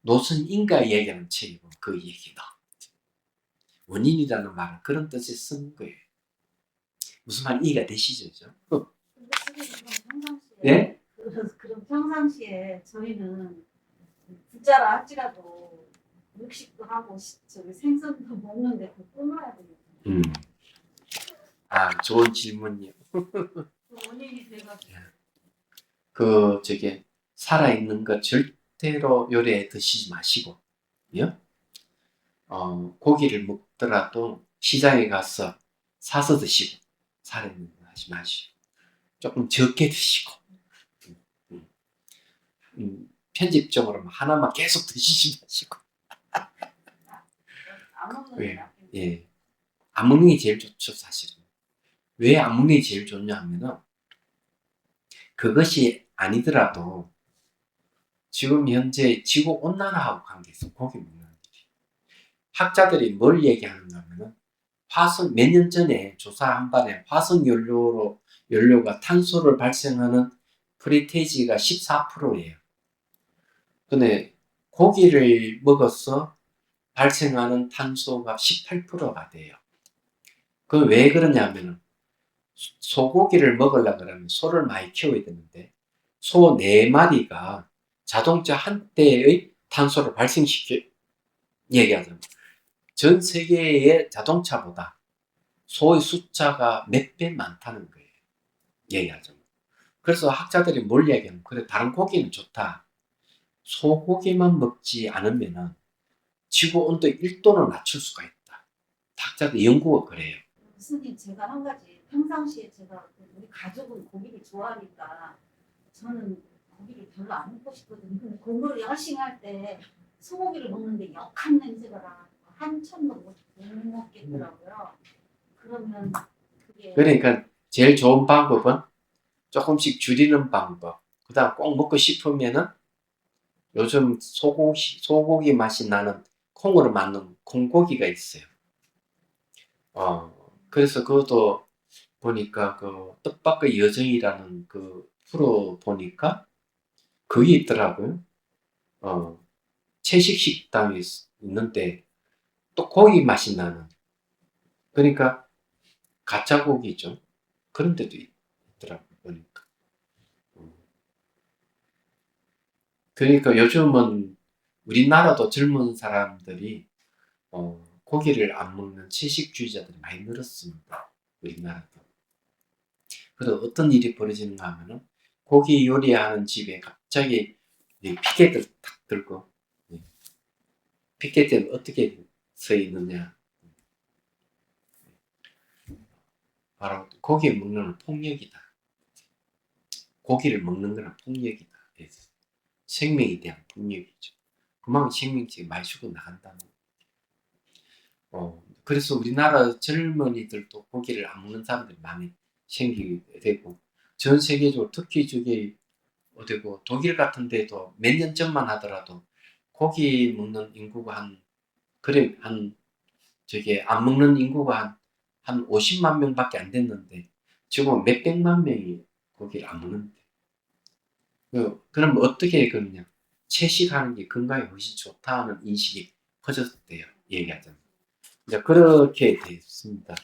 [SPEAKER 1] 노선인가 얘기하는 책이고 그 얘기다. 원인이라는 말은 그런 뜻에 쓰는 거예요. 무슨 말 이해가 되시죠? 네?
[SPEAKER 2] 그럼 평상시에 저희는 부자라 할지라도 육식도 하고 생선도 먹는데 그 끊어야 되겠네요.
[SPEAKER 1] 좋은 질문이요.
[SPEAKER 2] 그 원인이 돼가지고.
[SPEAKER 1] 살아있는 거 절대로 요리에 드시지 마시고, 요? 고기를 먹더라도 시장에 가서 사서 드시고, 살아있는 거 하지 마시고, 조금 적게 드시고, 편집적으로 하나만 계속 드시지 마시고,
[SPEAKER 2] 안 먹는
[SPEAKER 1] 왜?
[SPEAKER 2] 게 낫겠네.
[SPEAKER 1] 예. 안 먹는 게 제일 좋죠, 사실은. 왜 안 먹는 게 제일 좋냐 하면은, 그것이 아니더라도, 지금 현재 지구 온난화하고 관계해서 고기 먹는 일이. 학자들이 뭘 얘기하는가 하면은, 몇 년 전에 조사한 바에 연료가 탄소를 발생하는 프리테이지가 14%예요. 근데 고기를 먹어서 발생하는 탄소가 18%가 돼요. 그 왜 그러냐면은 소고기를 먹으려고 그러면 소를 많이 키워야 되는데 소 4마리가 자동차 한 대의 탄소를 발생시켜 얘기하자면 전 세계의 자동차보다 소의 숫자가 몇 배 많다는 거예요. 얘기하자면. 그래서 학자들이 뭘 얘기하면 그래 다른 고기는 좋다. 소고기만 먹지 않으면은 지구 온도 1도는 낮출 수가 있다. 학자들 연구가 그래요.
[SPEAKER 2] 스님 제가 한 가지 평상시에 제가 우리 가족은 고기를 좋아하니까 저는 고기를 별로 안 먹고 싶거든요. 근데 공부를 열심히 할 때 소고기를 먹는데 역한 냄새가 나 한참도 못 먹겠더라고요. 그러면 그게
[SPEAKER 1] 그러니까 제일 좋은 방법은 조금씩 줄이는 방법. 그다음 꼭 먹고 싶으면은 요즘 소고기 맛이 나는 콩으로 만든 콩고기가 있어요. 그래서 그것도 보니까 그 뜻밖의 여정이라는 그 프로 보니까 그게 있더라고요. 채식 식당이 있는데 또 고기 맛이 나는 그러니까 가짜 고기죠. 그런 데도 있더라고요. 보니까. 그러니까 요즘은 우리나라도 젊은 사람들이 고기를 안 먹는 채식주의자들이 많이 늘었습니다. 우리나라도. 그래서 어떤 일이 벌어지는가 하면은 고기 요리하는 집에 갑자기 피켓을 탁 들고 피켓에는 어떻게 써 있느냐 바로 고기 먹는 건 폭력이다. 고기를 먹는 거는 폭력이다. 그래서 생명에 대한 폭력이죠. 그만큼 생명체가 많이 죽어 나간다는 그래서 우리나라 젊은이들도 고기를 안 먹는 사람들이 많이 생기게 되고 전 세계적으로 특히 저기 어디고 독일 같은 데도 몇 년 전만 하더라도 고기 먹는 인구가 한 저게 안 먹는 인구가 한 50만 명밖에 안 됐는데 지금 몇백만 명이 고기를 안 먹는데 그럼 어떻게 그러냐 채식하는 게 건강에 훨씬 좋다는 인식이 퍼졌대요. 얘기하자면 이제 그렇게 됐습니다.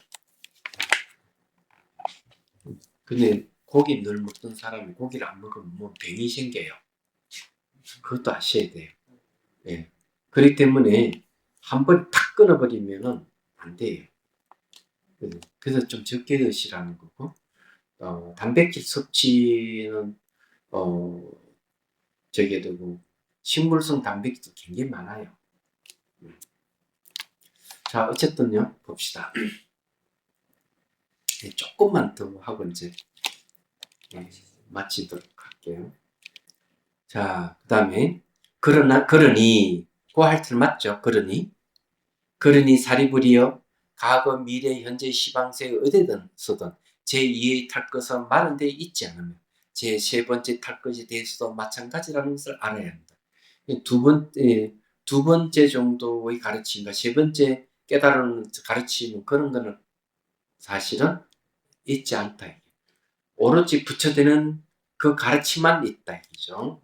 [SPEAKER 1] 근데 고기 늘 먹던 사람이 고기를 안 먹으면 뭐 병이 생겨요. 그것도 아셔야 돼요. 예. 그렇기 때문에 한 번 탁 끊어버리면은 안 돼요. 그래서 좀 적게 드시라는 거고, 단백질 섭취는, 저게 되고, 식물성 단백질도 굉장히 많아요. 자, 어쨌든요, 봅시다. 네, 조금만 더 하고 이제 마치도록 할게요. 자, 그 다음에, 그러니, 그 할트 맞죠? 그러니 사리부리여, 과거, 미래, 현재, 시방세 어디든 서든 제2의 탈 것은 마른 데 있지 않으며 제3 번째 탈 것에 대해서도 마찬가지라는 것을 알아야 합니다. 두 번째 정도의 가르침과 세 번째 깨달은 가르침 그런 거는 사실은 있지 않다. 오로지 부처되는 그 가르침만 있다. 이죠.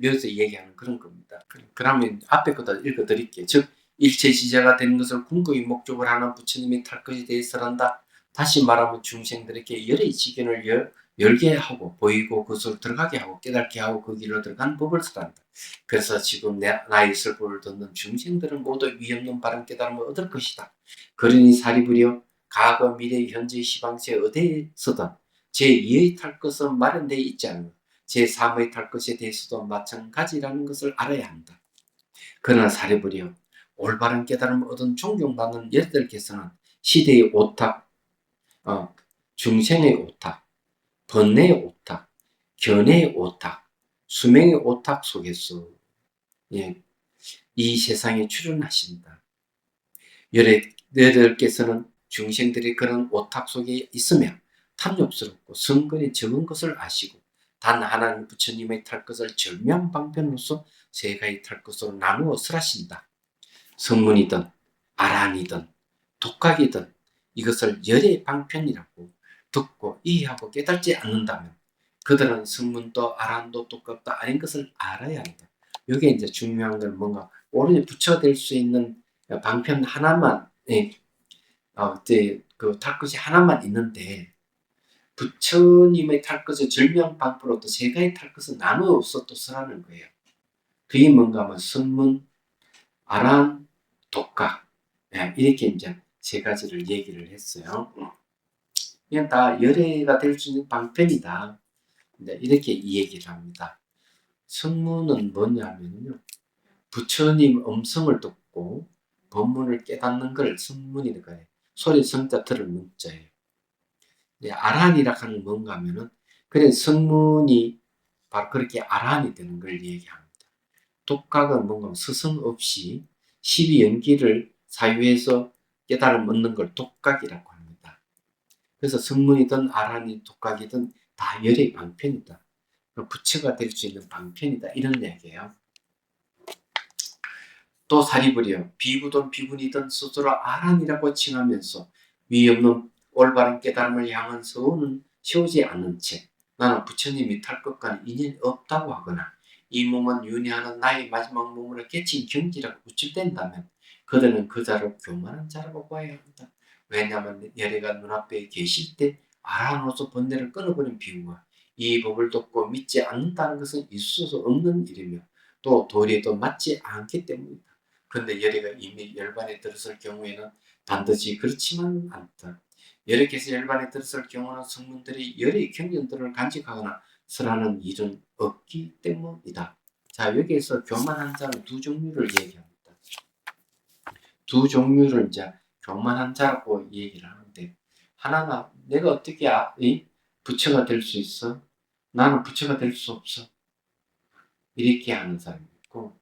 [SPEAKER 1] 여기서 얘기하는 그런 겁니다. 그러면 앞에 것도 읽어드릴게요. 즉 일체 지자가 되는 것을 궁극의 목적으로 하는 부처님의 탈 것에 대해서란다. 다시 말하면 중생들에게 열의 지견을 열게 하고 보이고 그것으로 들어가게 하고 깨닫게 하고 그 길로 들어간 법을 쓰란다. 그래서 지금 나의 설법을 듣는 중생들은 모두 위없는 바른 깨달음을 얻을 것이다. 그러니 사리부려 과거 미래 현재 시방세 어디에서든 제2의 탈 것은 마련되어 있지 않으며 제3의 탈 것에 대해서도 마찬가지라는 것을 알아야 한다. 그러나 사례부려 올바른 깨달음을 얻은 존경받는 여러들께서는 시대의 오탁, 중생의 오탁, 번뇌의 오탁, 견해의 오탁, 수명의 오탁 속에서 이 세상에 출현하신다. 열애들께서는 중생들이 그런 오탁 속에 있으며 탐욕스럽고 성근이 적은 것을 아시고 단 하나님 부처님의 탈 것을 절명방편으로서 세 가지 탈 것으로 나누어 설하신다. 성문이든 아란이든 독각이든 이것을 열의 방편이라고 듣고 이해하고 깨닫지 않는다면 그들은 성문도 아란도 독각도 아닌 것을 알아야 한다. 이게 이제 중요한 건 뭔가 오로지 부처가 될 수 있는 방편 하나만 그탈 것이 하나만 있는데 부처님의 탈 것을 절명방편으로 또 세 가지 탈 것을 나누어서 또 설하는 거예요. 그게 뭔가 하면 성문, 아란, 독각 이렇게 이제 세 가지를 얘기를 했어요. 그냥 다 열애가 될 수 있는 방편이다. 이렇게 이 얘기를 합니다. 성문은 뭐냐면요. 부처님 음성을 듣고 법문을 깨닫는 걸 성문이라고 해요. 소리 성자 들을 문자예요. 아란이라 하는 뭔가 하면은 그래 성문이 바로 그렇게 아란이 되는 걸 얘기합니다. 독각은 뭔가 스승 없이 십이연기를 사유해서 깨달음 얻는 걸 독각이라고 합니다. 그래서 성문이든 아란이 독각이든 다 열의 방편이다. 부처가 될 수 있는 방편이다. 이런 얘기예요. 또 사리부리여 비구든 비군이든 스스로 아란이라고 칭하면서 위 없는 올바른 깨달음을 향한 서원은 세우지 않는 채 나는 부처님이 탈 것과는 인연이 없다고 하거나 이 몸은 윤회하는 나의 마지막 몸으로 깨친 경지라고 우쭐댄다면 그들은 그 자를 교만한 자라고 봐야 한다. 왜냐하면 열애가 눈앞에 계실 때 아란으로서 번뇌를 끊어버린 비유와 이 법을 듣고 믿지 않는다는 것은 있을 수 없는 일이며 또 도리에도 맞지 않기 때문이다. 그런데 열애가 이미 열반에 들었을 경우에는 반드시 그렇지만 않다. 열애께서 열반에 들었을 경우는 성문들이 열애의 경전들을 간직하거나 설하는 일은 없기 때문이다. 자, 여기에서 교만한 자는 두 종류를 얘기합니다. 두 종류를 이제 교만한 자라고 얘기를 하는데 하나는 내가 어떻게 부처가 될 수 있어? 나는 부처가 될 수 없어. 이렇게 하는 사람이 있고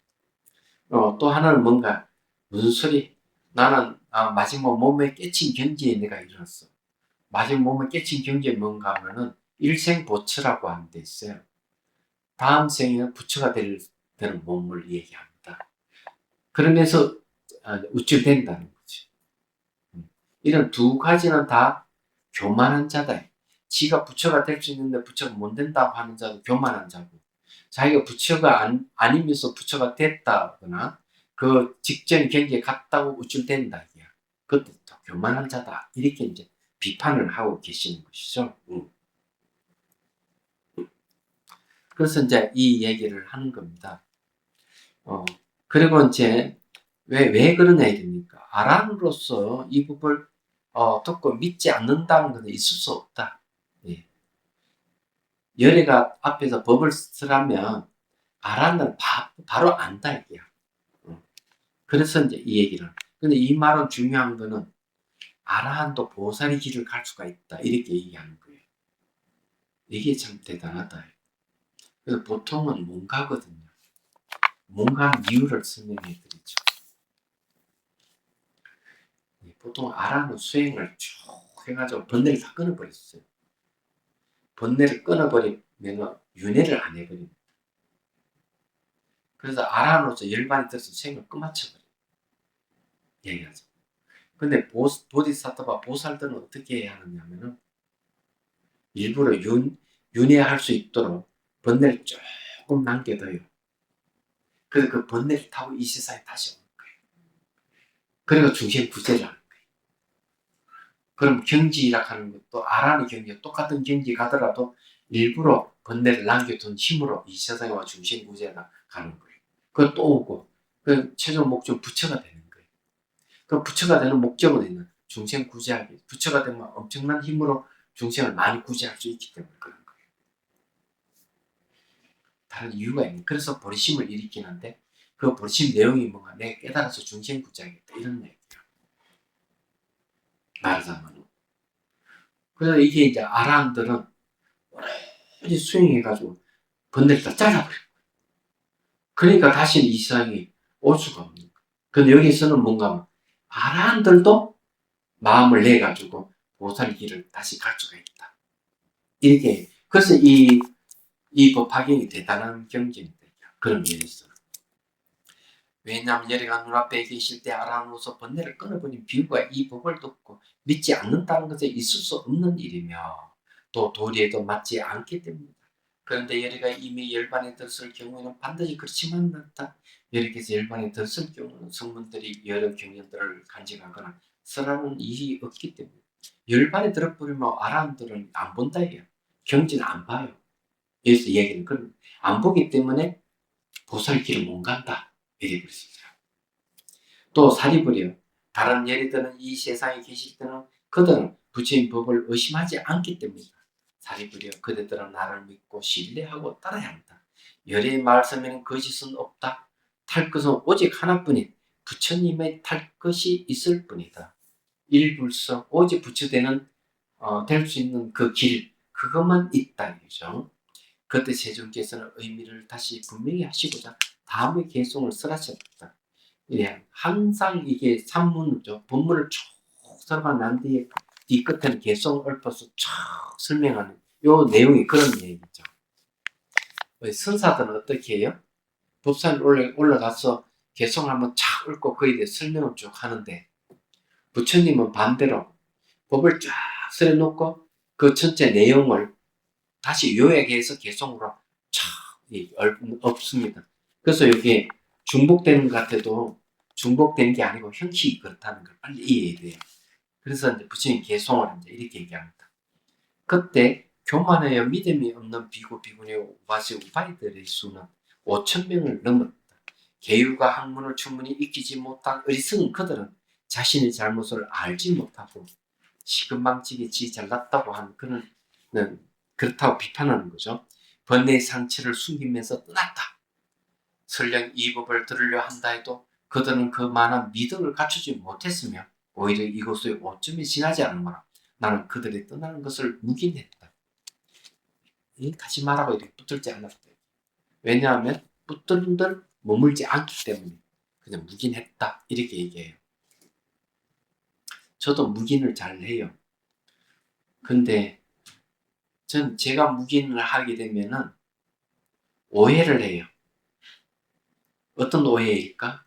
[SPEAKER 1] 또 하나는 뭔가 무슨 소리? 나는 마지막 몸에 깨친 경지에 내가 이르렀어. 마지막 몸에 깨친 경지에 뭔가 하면은 일생보처라고 하는 데 있어요. 다음 생에는 부처가 되는 몸을 얘기합니다. 그러면서 우쭐댄다는 거지. 이런 두 가지는 다 교만한 자다. 지가 부처가 될 수 있는데 부처가 못 된다고 하는 자도 교만한 자고 자기가 부처가 아니면서 부처가 됐다거나 그 직전 경지에 갔다고 우쭐댄다. 그것도 교만한 자다. 이렇게 이제 비판을 하고 계시는 것이죠. 그래서 이제 이 얘기를 하는 겁니다. 그리고 이제 왜 그러냐 이러니까 아란으로서 이 법을 듣고 믿지 않는다는 것은 있을 수 없다. 예. 열애가 앞에서 법을 쓰라면 아란을 바로 안다 이게야. 그래서 이제 이 얘기를. 근데 이 말은 중요한 거는 아라한도 보살의 길을 갈 수가 있다 이렇게 얘기하는 거예요. 이게 참 대단하다. 그래서 보통은 못 가거든요. 못 가는 이유를 설명해 드리죠. 보통 아라는 수행을 쭉 해가지고 번뇌를 다 끊어버렸어요. 번뇌를 끊어버리면 윤회를 안 해버립니다. 그래서 아란으로서 열반이 들어서 생을 끝마쳐버려요. 얘기하죠. 근데 보디사토바 보살들은 어떻게 해야 하느냐면은 일부러 윤회할 수 있도록 번뇌를 조금 남겨둬요. 그래서 그 번뇌를 타고 이 세상에 다시 오는 거예요. 그리고 중생 구제를 하는 거예요. 그럼 경지라 하는 것도 아란의 경지 똑같은 경지 가더라도 일부러 번뇌를 남겨둔 힘으로 이 세상에 와 중생 구제가 가는 거예요. 그또 오고 그 최종 목적 부처가 되는 거예요. 그 부처가 되는 목적은 있는 중생 구제하기. 부처가 되면 엄청난 힘으로 중생을 많이 구제할 수 있기 때문에 그런 거예요. 다른 이유가 있는. 그래서 보리심을 일으키는데 그 보리심 내용이 뭔가 내가 깨달아서 중생 구제하겠다 이런 얘기예요. 말하자면. 그래서 이게 이제 아라한들은 오로지 수행해가지고 번뇌를 다 잘라버려요. 그러니까 다시는 이 세상에 올 수가 없는 거예요. 근데 여기서는 뭔가 아라한들도 마음을 내 가지고 보살길을 다시 갈 수가 있다. 이렇게 그래서 이 법화경이 대단한 경지입니다. 그런 면에서. 왜냐하면 여리가 눈앞에 계실 때 아라함으로써 번뇌를 끊어버린 비유가 이 법을 듣고 믿지 않는다는 것에 있을 수 없는 일이며 또 도리에도 맞지 않기 때문이다. 그런데 여리가 이미 열반에 들었을 경우에는 반드시 그렇지만 않다. 여리께서 열반에 들었을 경우는 성문들이 여러 경전들을 간직하거나 설하는 일이 없기 때문에 열반에 들어버리면 아라함들은 안 본다 이게요. 경지는 안 봐요. 여기서 얘기는 그런 안 보기 때문에 보살길을 못 간다. 이래 버렸어요. 또 사리부려 다른 예리들은 이 세상에 계실 때는 그들은 부처님 법을 의심하지 않기 때문이다. 사리부려 그들은 나를 믿고 신뢰하고 따라야 한다. 열의 말씀에는 거짓은 없다. 탈 것은 오직 하나뿐인 부처님의 탈 것이 있을 뿐이다. 일불성 오직 부처되는 될 수 있는 그 길 그것만 있다 이죠. 그때 세존께서는 의미를 다시 분명히 하시고자 다음의 개송을 설하셨다. 예, 항상 이게 산문이죠. 본문을 쭉 설가 난 뒤에 이 끝에는 개송 읊어서 쭉 설명하는 요 내용이 그런 얘기죠. 선사들은 어떻게 해요? 법산 올라가서 개송을 한번 쫙 읊고 그에 대해 설명을 쭉 하는데 부처님은 반대로 법을 쫙 설해놓고 그 전체 내용을 다시 요약해서 개송으로 쫙 읊습니다. 그래서 여기 중복되는 것 같아도 중복된 게 아니고 형식이 그렇다는 걸 빨리 이해해야 돼요. 그래서 이제 부처님 개송을 이제 이렇게 얘기합니다. 그때 교만하여 믿음이 없는 비구, 비구니, 우바시, 우바이들의 수는 5,000명을 넘었다. 계율과 학문을 충분히 익히지 못한 어리석은 그들은 자신의 잘못을 알지 못하고 시금방지게 지 잘났다고 하는 그런 그렇다고 비판하는 거죠. 번뇌의 상처를 숨기면서 떠났다. 설령 이 법을 들으려 한다 해도 그들은 그만한 믿음을 갖추지 못했으며 오히려 이곳에 5점이 지나지 않으므로 나는 그들이 떠나는 것을 묵인했다. 가지 말라고 이렇게 붙들지 않았다. 왜냐하면 붙들들 머물지 않기 때문에 그냥 묵인했다 이렇게 얘기해요. 저도 묵인을 잘 해요. 근데 제가 묵인을 하게 되면은 오해를 해요. 어떤 오해일까?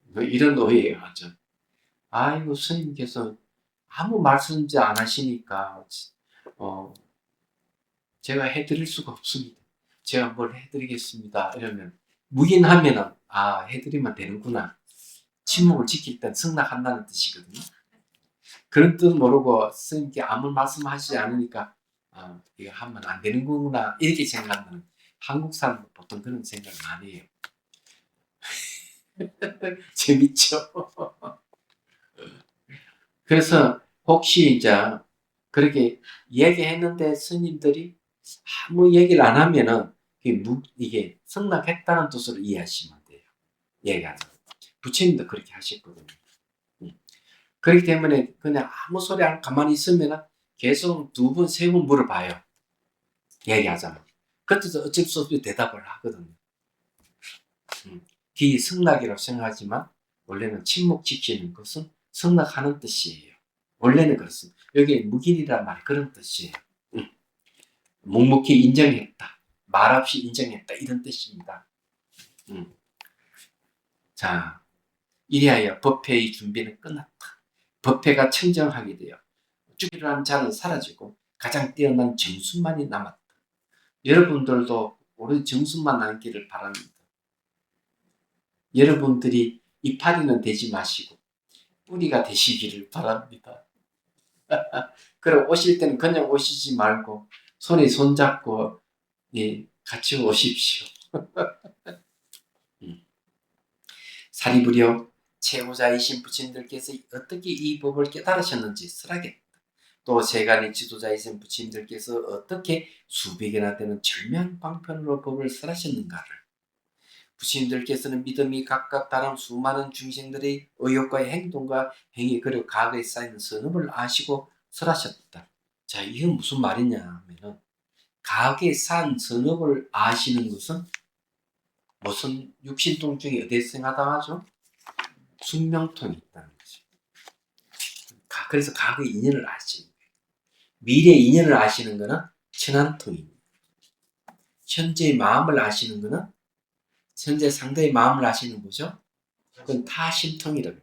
[SPEAKER 1] 뭐 이런 오해예요. 아주. 아이고 스님께서 아무 말씀도 안 하시니까 제가 해드릴 수가 없습니다. 제가 뭘 해드리겠습니다. 이러면 묵인하면은 해드리면 되는구나. 침묵을 지킬 땐 승낙한다는 뜻이거든요. 그런 뜻 모르고 스님께 아무 말씀하시지 않으니까 이거 하면 안 되는구나 이렇게 생각하는 한국 사람은 보통 그런 생각을 많이 해요. 재밌죠? 그래서 혹시 이제 그렇게 얘기했는데 스님들이 아무 얘기를 안 하면은 이게 승낙했다는 뜻으로 이해하시면 돼요. 얘기하죠. 부처님도 그렇게 하셨거든요. 그렇기 때문에 그냥 아무 소리 안 가만히 있으면 계속 2번, 3번 물어봐요. 얘기하자면. 그때도 어쩔 수 없이 대답을 하거든요. 기 승낙이라고 생각하지만 원래는 침묵 지키는 것은 승낙하는 뜻이에요. 원래는 그렇습니다. 여기 묵인이란 말이 그런 뜻이에요. 묵묵히 인정했다. 말없이 인정했다. 이런 뜻입니다. 자, 이리하여 법회의 준비는 끝났다. 법회가 청정하게 되어 죽이라는 자는 사라지고 가장 뛰어난 정수만이 남았다. 여러분들도 오로지 정수만 남기를 바랍니다. 여러분들이 이파리는 되지 마시고 뿌리가 되시기를 바랍니다. 그럼 오실 때는 그냥 오시지 말고 손에 손잡고 같이 오십시오. 사리부려 최고자이신 부처님들께서 어떻게 이 법을 깨달으셨는지 설하겠다. 또 세간의 지도자이신 부처님들께서 어떻게 수백이나 되는 절묘한 방편으로 법을 설하셨는가를 부처님들께서는 믿음이 각각 다른 수많은 중생들의 의욕과 행동과 행위 그리고 과거에 쌓이는 선업을 아시고 설하셨다. 자, 이건 무슨 말이냐 하면은 과거에 쌓은 선업을 아시는 것은 무슨 육신통 중에 어디에 생각하죠? 숙명통이 있다는 거죠. 그래서 과거의 인연을 아시는 거예요. 미래의 인연을 아시는 거는 천안통입니다. 현재의 마음을 아시는 거는 현재 상대의 마음을 아시는 거죠. 그건 타심통이라고 해요.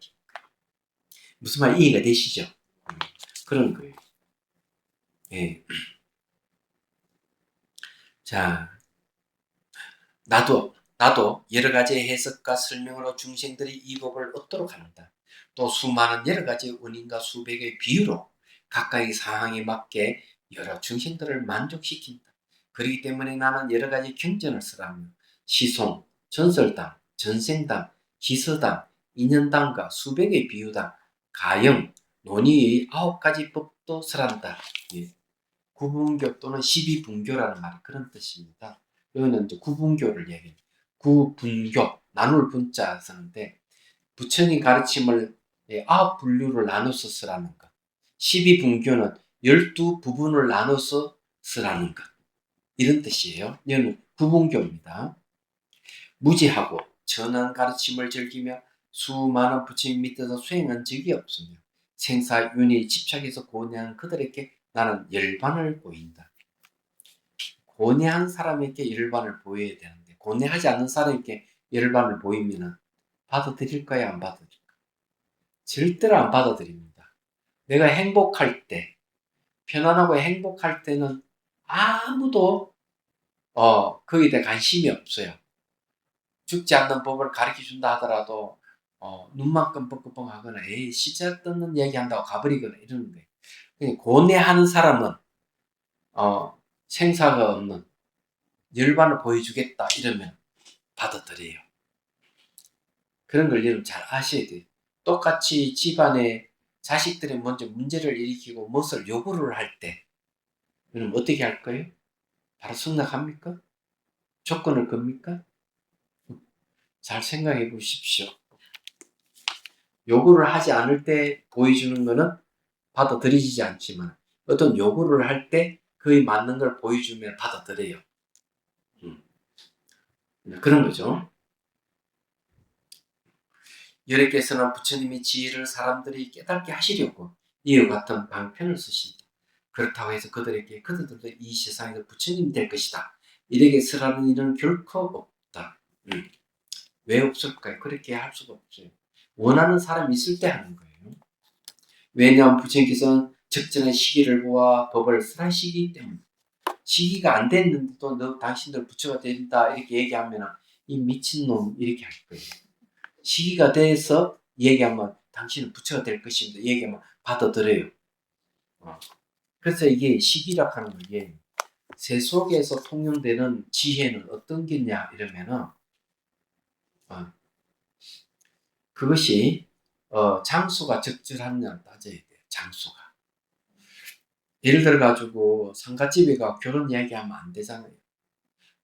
[SPEAKER 1] 무슨 말 이해가 되시죠? 그런 거예요. 예. 자, 나도 여러 가지의 해석과 설명으로 중생들이 이 법을 얻도록 한다. 또 수많은 여러 가지 원인과 수백의 비유로 각각의 상황에 맞게 여러 중생들을 만족시킨다. 그렇기 때문에 나는 여러 가지 경전을 쓰라며 시송, 전설당, 전생당, 기서당, 인연당과 수백의 비유당, 가영, 논의의 9가지 법도 쓰란다. 예. 구분교 또는 12분교라는 말이 그런 뜻입니다. 여기는 이제 구분교를 얘기해요. 구분교, 나눌 분자 쓰는데 부처님 가르침을 9분류를 나눠서 쓰라는 것. 12분교는 12부분을 나눠서 쓰라는 것. 이런 뜻이에요. 이는 구분교입니다. 무지하고 전한 가르침을 즐기며 수많은 부처님 밑에서 수행한 적이 없으며 생사윤회에 집착해서 고뇌한 그들에게 나는 열반을 보인다. 고뇌한 사람에게 열반을 보여야 되는데 고뇌하지 않는 사람에게 열반을 보이면 받아들일까요? 안 받아들일까요? 절대로 안 받아들입니다. 내가 행복할 때, 편안하고 행복할 때는 아무도 거기에 대해 관심이 없어요. 죽지 않는 법을 가르쳐준다 하더라도 눈만큼 뻥뻥 하거나 에이 시자 뜯는 얘기한다고 가버리거나 이러는 거예요. 고뇌하는 사람은 생사가 없는 열반을 보여주겠다 이러면 받아들여요. 그런 걸 여러분 잘 아셔야 돼요. 똑같이 집안에 자식들이 먼저 문제를 일으키고 무엇을 요구를 할 때 그럼 어떻게 할 거예요? 바로 승낙합니까? 조건을 겁니까? 잘 생각해 보십시오. 요구를 하지 않을 때 보여주는 거는 받아들이지 않지만 어떤 요구를 할 때 그에 맞는 걸 보여주면 받아들여요. 그런 거죠. 여러께서는 부처님의 지혜를 사람들이 깨닫게 하시려고 이와 같은 방편을 쓰신다. 그렇다고 해서 그들도 이 세상에서 부처님이 될 것이다. 이렇게 쓰라는 일은 결코 없다. 왜 없을까요? 그렇게 할 수가 없어요. 원하는 사람이 있을 때 하는 거예요. 왜냐하면 부처님께서는 적절한 시기를 보아 법을 쓰라시기 때문에 시기가 안 됐는데도 너 당신들 부처가 된다 이렇게 얘기하면 이 미친놈 이렇게 할 거예요. 시기가 돼서 얘기하면 당신은 부처가 될 것입니다. 얘기하면 받아들여요. 그래서 이게 시기라 하는 게 세속에서 통용되는 지혜는 어떤 게냐 이러면은 그것이 장소가 적절하느냐를 따져야 돼요. 장소가. 예를 들어 가지고 상갓집에 가 결혼 이야기하면 안 되잖아요.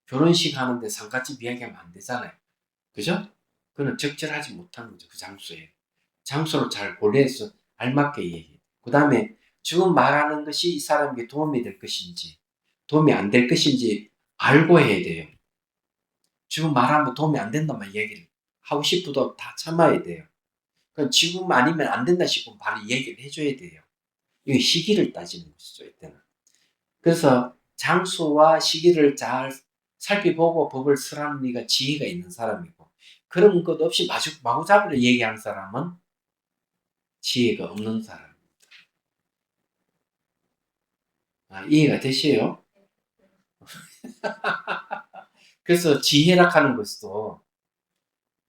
[SPEAKER 1] 결혼식 하는데 상갓집 이야기하면 안 되잖아요. 그죠? 그건 적절하지 못한 거죠. 그 장소에. 장소를 잘 고려해서 알맞게 얘기해요. 그 다음에 지금 말하는 것이 이 사람에게 도움이 될 것인지 도움이 안 될 것인지 알고 해야 돼요. 지금 말하면 도움이 안 된다만 얘기를 하고 싶어도 다 참아야 돼요. 그러니까 지금 아니면 안 된다 싶으면 바로 얘기를 해줘야 돼요. 이게 시기를 따지는 것이죠. 이때는. 그래서 장소와 시기를 잘 살펴보고 법을 쓰라는 이가 지혜가 있는 사람이고 그런 것 없이 마구잡이로 얘기하는 사람은 지혜가 없는 사람입니다. 이해가 되시요? 그래서 지혜라 하는 것도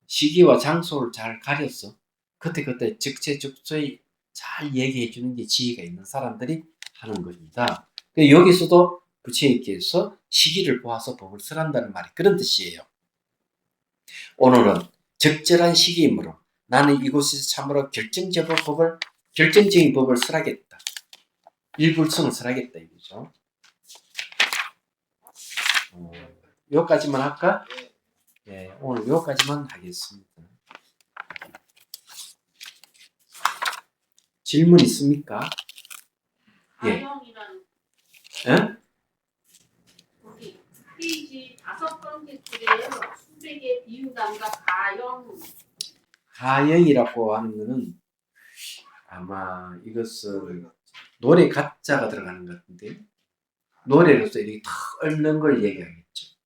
[SPEAKER 1] 시기와 장소를 잘 가려서 그때그때 적재적소에 잘 얘기해 주는 게 지혜가 있는 사람들이 하는 겁니다. 여기서도 부처님께서 시기를 보아서 법을 쓰란다는 말이 그런 뜻이에요. 오늘은 적절한 시기이므로 나는 이곳에서 참으로 결정적인 법을 쓰라겠다. 일불성을 쓰라겠다 이거죠. 여기까지만 할까? 네, 오늘 여기까지만 하겠습니다. 질문 있습니까? 예. 예?
[SPEAKER 3] 페이지 5번째 줄에요. 수백의 비유담과 가영.
[SPEAKER 1] 가영이라고 하는 거는 아마 이것은 노래 가짜가 들어가는 것 같은데 노래로서 이렇게 탁 얽는 걸 얘기하겠죠.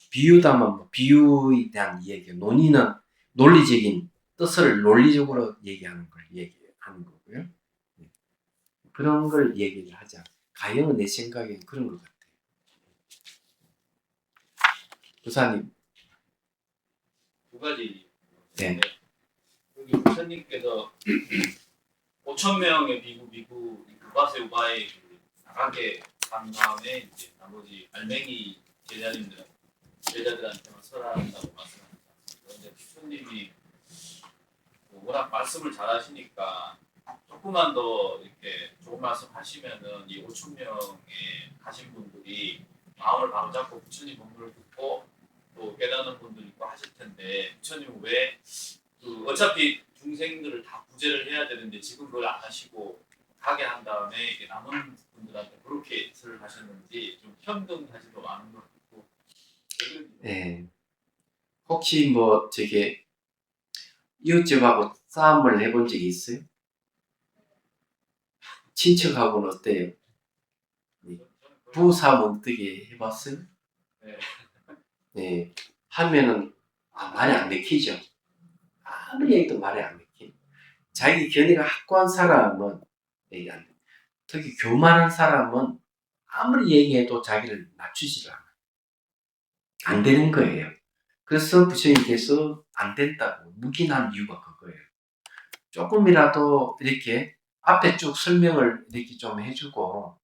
[SPEAKER 1] 비유다면 뭐 비유에 대한 이야기, 논의는 논리적인 뜻을 논리적으로 얘기하는 걸 얘기하는 거고요. 그런 걸 얘기를 하자. 가형은 내 생각엔 그런 것 같아요. 부사님.
[SPEAKER 4] 두 가지.
[SPEAKER 1] 네.
[SPEAKER 4] 여기 부처님께서 5천 명의 비구 우바세 우바에 나가게 한 다음에 이제 나머지 알맹이 제자들한테만 설한다고 말씀하셨습니다. 그런데 부처님이 워낙 말씀을 잘하시니까 조금만 더 이렇게 좋은 말씀하시면은 이 5천 명에 가신 분들이 마음을 바로잡고 부처님 법문을 듣고 또 깨닫는 분들이 있고 하실 텐데 부처님은 왜 어차피 중생들을 다 구제를 해야 되는데 지금 그걸 안 하시고 가게 한 다음에 이렇게 남은 분들한테 그렇게 설을 하셨는지 좀 현등하지도 않은 것 같고.
[SPEAKER 1] 네. 혹시 뭐 저게 이웃집하고 싸움을 해본 적이 있어요? 친척하고는 어때요? 부부싸움 어떻게 해봤어요?
[SPEAKER 4] 네.
[SPEAKER 1] 네. 하면은 말이 안 맥히죠. 아무리 얘기도 말이 안 맥히. 자기 견해가 확고한 사람은 얘기 안 돼. 특히 교만한 사람은 아무리 얘기해도 자기를 낮추지를 않아요. 안 되는 거예요. 그래서 부처님께서 안 된다고 묵인한 이유가 그거예요. 조금이라도 이렇게 앞에 쭉 설명을 이렇게 좀 해주고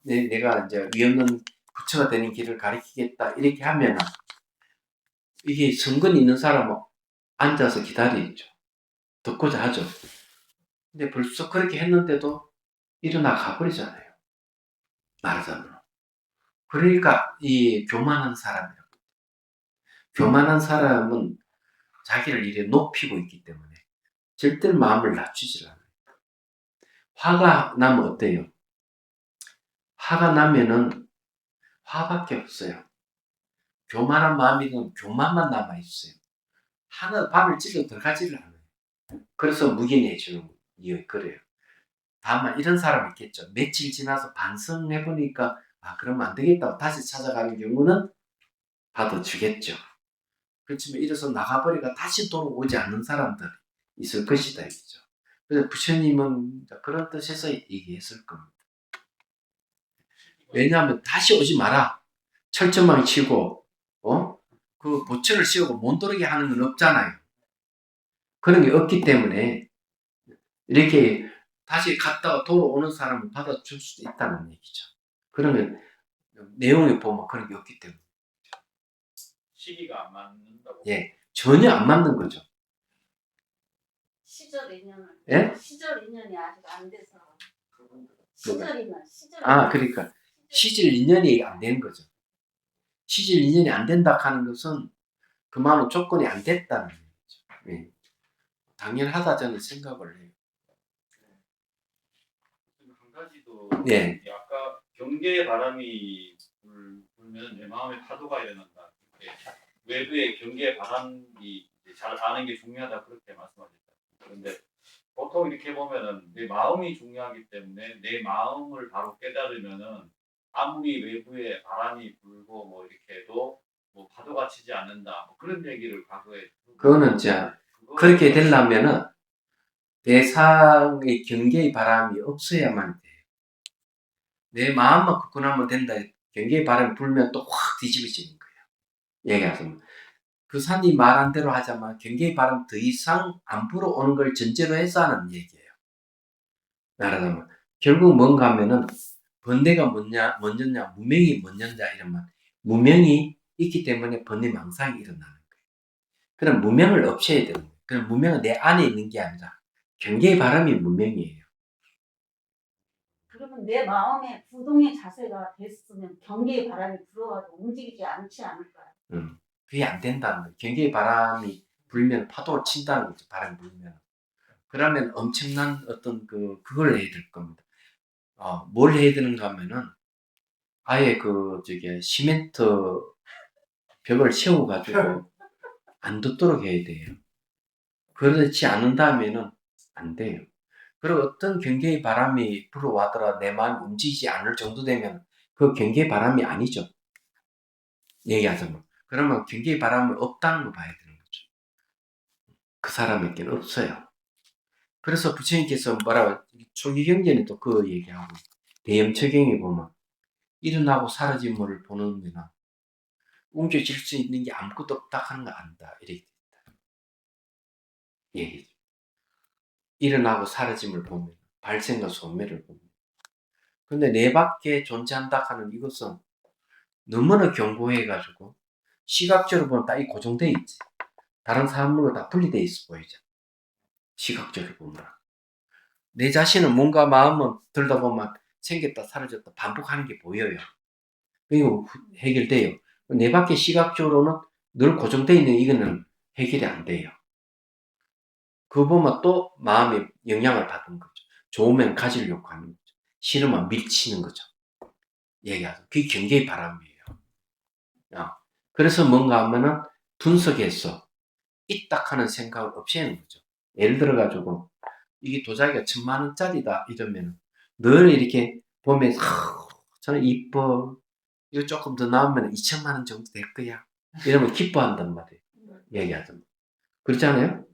[SPEAKER 1] 내가 이제 위없는 부처가 되는 길을 가리키겠다 이렇게 하면 이게 성근 있는 사람은 앉아서 기다리죠. 듣고자 하죠. 근데 벌써 그렇게 했는데도 일어나 가버리잖아요. 말하자면. 그러니까 이 교만한 사람이라고. 교만한 사람은 자기를 이래 높이고 있기 때문에 절대로 마음을 낮추질 않아요. 화가 나면 어때요? 화가 나면은 화밖에 없어요. 교만한 마음이면 교만만 남아있어요. 하나 밥을 찔러 들어가지를 않아요. 그래서 묵인해주는 이유 그래요. 다만 이런 사람 있겠죠. 며칠 지나서 반성해보니까 그러면 안 되겠다고 다시 찾아가는 경우는 받아주겠죠. 그렇지만 이래서 나가버리가 다시 돌아오지 않는 사람들 있을 것이다 이거죠. 그래서 부처님은 그런 뜻에서 얘기했을 겁니다. 왜냐하면 다시 오지 마라. 철저망 치고 그 보초를 씌우고 못 돌게 하는 건 없잖아요. 그런 게 없기 때문에 이렇게 다시 갔다가 돌아오는 사람을 받아줄 수도 있다는 얘기죠. 그러면 내용에 보면 그런 게 없기 때문에.
[SPEAKER 4] 시기가 안 맞는다고.
[SPEAKER 1] 예, 전혀 안 맞는 거죠.
[SPEAKER 2] 시절 인연을.
[SPEAKER 1] 예?
[SPEAKER 2] 시절 인연이 아직 안 돼서.
[SPEAKER 1] 그러니까 시절 인연이 안 되는 거죠. 시절 인연이 안 된다 하는 것은 그 마음은 조건이 안 됐다는 얘기죠. 예. 당연하다 저는 생각을 해요.
[SPEAKER 4] 한 가지도
[SPEAKER 1] 네.
[SPEAKER 4] 아까 경계의 바람이 불면 내 마음에 파도가 일어난다. 외부의 경계의 바람이 잘 아는 게 중요하다 그렇게 말씀하셨다. 그런데 보통 이렇게 보면은 내 마음이 중요하기 때문에 내 마음을 바로 깨달으면은 아무리 외부에 바람이 불고 뭐 이렇게 해도 뭐 파도가 치지 않는다. 뭐 그런 얘기를 과거에
[SPEAKER 1] 그거는 그렇게 되려면은 대상의 경계의 바람이 없어야만 돼요. 내 마음만 굳건하면 된다. 경계의 바람이 불면 또 확 뒤집어지는 거예요. 얘기하자면. 그 산이 말한 대로 하자면 경계의 바람 더 이상 안 불어오는 걸 전제로 해서 하는 얘기예요. 말하자면. 결국 뭔가 하면은 번뇌가 먼저냐, 무명이 먼저냐 이러면 무명이 있기 때문에 번뇌 망상이 일어나는 거예요. 그럼 무명을 없애야 되는 거예요. 그럼 무명은 내 안에 있는 게 아니라 경계의 바람이 무명이에요.
[SPEAKER 2] 그러면 내 마음에 부동의 자세가 됐으면 경계의 바람이 불어와도 움직이지 않지 않을까요?
[SPEAKER 1] 그게 안 된다는 거예요. 경계의 바람이 불면 파도를 친다는 거죠. 바람이 불면. 그러면 엄청난 어떤 그걸 해야 될 겁니다. 뭘 해야 되는가 하면은 아예 시멘트 벽을 세워가지고 안 듣도록 해야 돼요. 그렇지 않는다면은 안 돼요. 그리고 어떤 경계의 바람이 불어와더라 내 마음이 움직이지 않을 정도 되면 그 경계의 바람이 아니죠. 얘기하자면. 그러면 경계의 바람이 없다는 거 봐야 되는 거죠. 그 사람에게는 없어요. 그래서 부처님께서 뭐라고 초기 경전에도 그 얘기하고 대염처경에 보면 일어나고 사라짐을 보는 데나 옮겨질 수 있는 게 아무것도 없다 하는 거 안다. 이렇게 얘기죠. 일어나고 사라짐을 보면 발생과 소멸을 보면 근데 내 밖에 존재한다 하는 이것은 너무나 견고해가지고 시각적으로 보면 딱 고정돼 있지. 다른 사람으로 다 분리돼 있어 보이죠. 시각적으로 보면 내 자신은 뭔가 마음은 들다 보면 생겼다 사라졌다 반복하는 게 보여요. 그리고 해결돼요. 내 밖에 시각적으로는 늘 고정돼 있는 이거는 해결이 안 돼요. 그거 보면 또 마음에 영향을 받은 거죠. 좋으면 가지려고 하는 거죠. 싫으면 밀치는 거죠. 얘기하죠. 그게 경계의 바람이에요. 그래서 뭔가 하면은 분석해서 있다 하는 생각을 없애는 거죠. 예를 들어가지고 이게 도자기가 1000만원짜리다 이러면 늘 이렇게 보면 저는 이뻐 이거 조금 더 나오면 2000만원 정도 될 거야 이러면 기뻐한단 말이에요. 얘기하자면 그렇잖아요.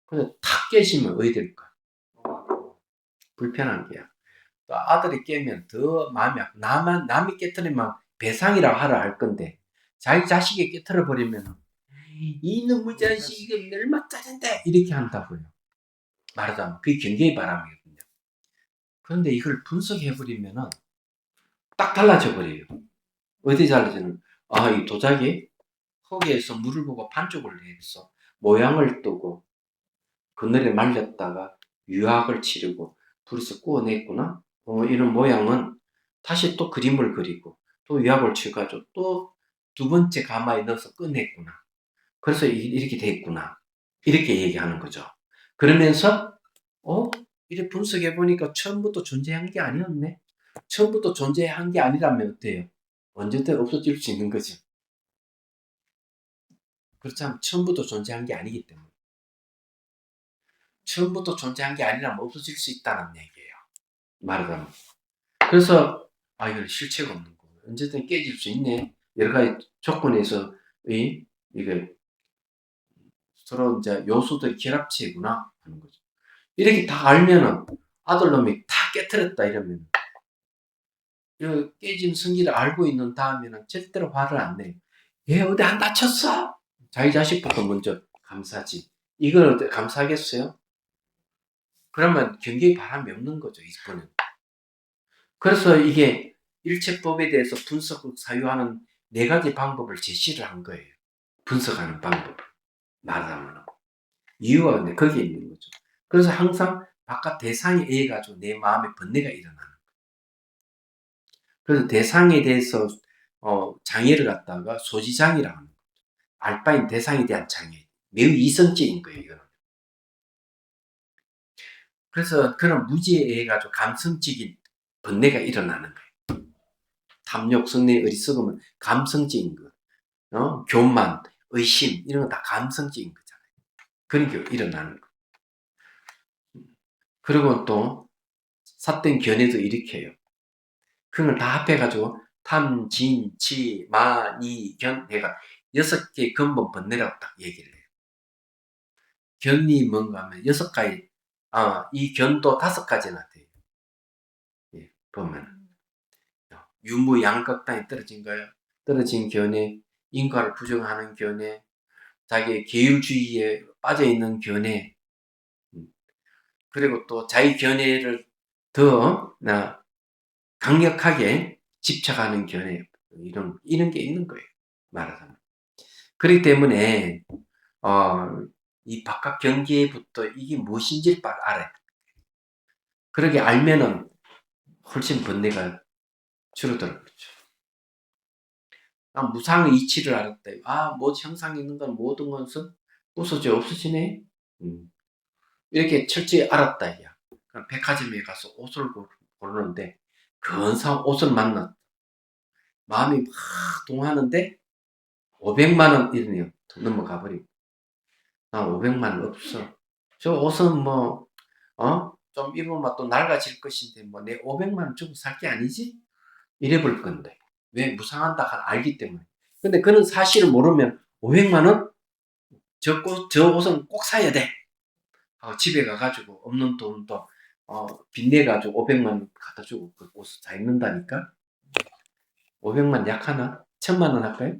[SPEAKER 1] 근데 탁 깨지면 어디 될까? 불편한 게야. 또 아들이 깨면 더 마음이 아프고 남이 깨트리면 배상이라고 하라 할 건데 자기 자식이 깨트려 버리면 이놈의 자식 이거 얼마짜린데 이렇게 한다고요. 말하자면 그게 경계의 바람이거든요. 그런데 이걸 분석해버리면은 딱 달라져 버려요. 어디 달라지는? 이 도자기 흙에서 물을 보고 반쪽을 내서 모양을 뜨고 그늘에 말렸다가 유학을 치르고 불에서 구워냈구나. 이런 모양은 다시 또 그림을 그리고 또 유학을 치가지고 또 두 번째 가마에 넣어서 꺼냈구나. 그래서 이렇게 됐구나. 이렇게 얘기하는 거죠. 그러면서 이렇게 분석해 보니까 처음부터 존재한 게 아니었네. 처음부터 존재한 게 아니라면 어때요? 언제든 없어질 수 있는 거죠. 그렇다면 처음부터 존재한 게 아니기 때문에. 처음부터 존재한 게 아니라면 없어질 수 있다는 얘기예요. 말하자면. 그래서 이건 실체가 없는 거예요. 언제든 깨질 수 있네. 여러 가지 조건에서 이게 서로 이제 요소들이 결합체구나 하는 거죠. 이렇게 다 알면은 아들놈이 다 깨트렸다 이러면 이 깨진 성질을 알고 있는 다음에는 절대로 화를 안 내요. 얘 어디 안 다쳤어? 자기 자식부터 먼저 감사지. 이걸 어떻게 감사하겠어요? 그러면 경계의 바람이 없는 거죠, 이번은. 그래서 이게 일체법에 대해서 분석을 사유하는 4가지 방법을 제시를 한 거예요. 분석하는 방법을. 말하자면. 이유가 근데 거기에 있는 거죠. 그래서 항상 바깥 대상에 의해 가지고 내 마음에 번뇌가 일어나는 거예요. 그래서 대상에 대해서 장애를 갖다가 소지장애라고 하는 거죠. 알바인 대상에 대한 장애. 매우 이성적인 거예요, 이거는. 그래서 그런 무지에 의해 가지고 감성적인 번뇌가 일어나는 거예요. 탐욕, 성내, 어리석음은 감성적인 거. 교만, 의심 이런 건 다 감성적인 거잖아요. 그런 게 일어나는 거. 그리고 또 삿된 견해도 일으켜요. 그런 걸 다 합해가지고 탐, 진, 치, 마, 니, 견 해가 6개의 근본 번뇌라고 딱 얘기를 해요. 견이 뭔가 하면 6가지, 이 견도 5가지나 돼요. 예, 보면. 유무 양극단이 떨어진 거예요. 떨어진 견해, 인과를 부정하는 견해, 자기의 계율주의에 빠져있는 견해, 그리고 또 자기 견해를 더 강력하게 집착하는 견해, 이런 게 있는 거예요. 말하자면. 그렇기 때문에, 이 바깥 경계부터 이게 무엇인지를 알아야 돼. 그렇게 알면은 훨씬 번뇌가 줄어들어 그렇죠. 무상의 이치를 알았다. 뭐 형상이 있는 건 모든 것은 부서져 없어지네. 이렇게 철저히 알았다. 그럼 백화점에 가서 옷을 고르는데 근사한 옷을 만났다. 마음이 막 동하는데 500만 원 이러네요. 넘어가 버리고. 아, 500만 원 없어. 저 옷은 뭐, 좀 입으면 또 낡아질 것인데, 뭐, 내 500만 원 주고 살 게 아니지? 이래 볼 건데. 왜 무상한다 알기 때문에. 근데 그는 사실을 모르면 500만 원? 저 옷은 꼭 사야 돼. 집에 가가지고 없는 돈도 빚내가지고 500만 원 갖다 주고 그 옷을 다 입는다니까? 500만 약하나? 1000만 원 할까요?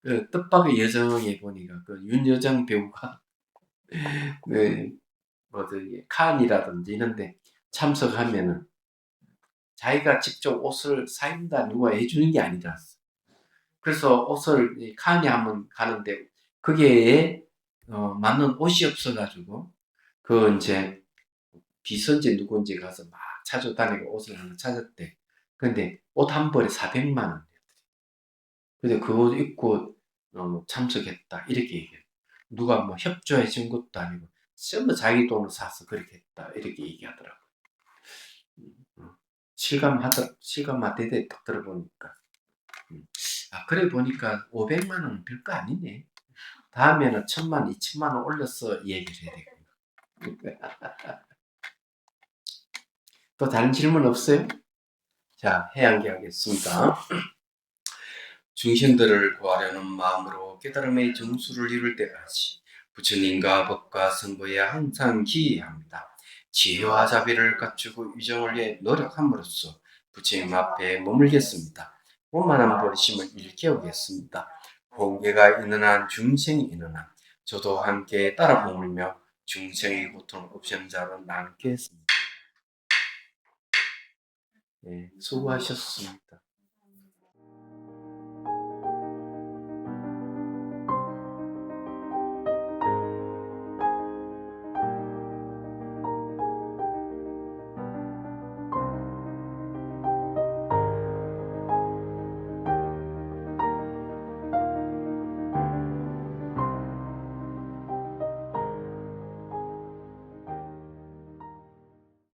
[SPEAKER 1] 그 뜻밖의 여정에 보니까 그 윤여정 배우가 그 칸이라든지 이런데 참석하면은 자기가 직접 옷을 사입는다 누가 해주는 게 아니라 그래서 옷을 칸에 한번 가는데 거기에 맞는 옷이 없어가지고 그 이제 비선지 누군지 가서 막 찾아다니고 옷을 하나 찾았대. 근데 옷 한 벌에 400만 원. 근데 그 옷 입고 참석했다 이렇게 얘기해. 누가 뭐 협조해 준 것도 아니고 전부 자기 돈을 사서 그렇게 했다 이렇게 얘기하더라고. 실감하대대 딱 들어보니까. 그래 보니까 500만 원은 별거 아니네. 다음에는 1000만, 2000만 원 올려서 얘기를 해야 되겠구나. 또 다른 질문 없어요? 자, 해양기 하겠습니다. 중생들을 구하려는 마음으로 깨달음의 정수를 이룰 때까지 부처님과 법과 선보에 항상 기해합니다. 지혜와 자비를 갖추고 유정을 위해 노력함으로써 부처님 앞에 머물겠습니다. 원만한 버리심을 일깨우겠습니다. 공개가 있는 한 중생이 있는 한 저도 함께 따라 머물며 중생의 고통을 없애는 자로 남겠습니다. 네, 수고하셨습니다.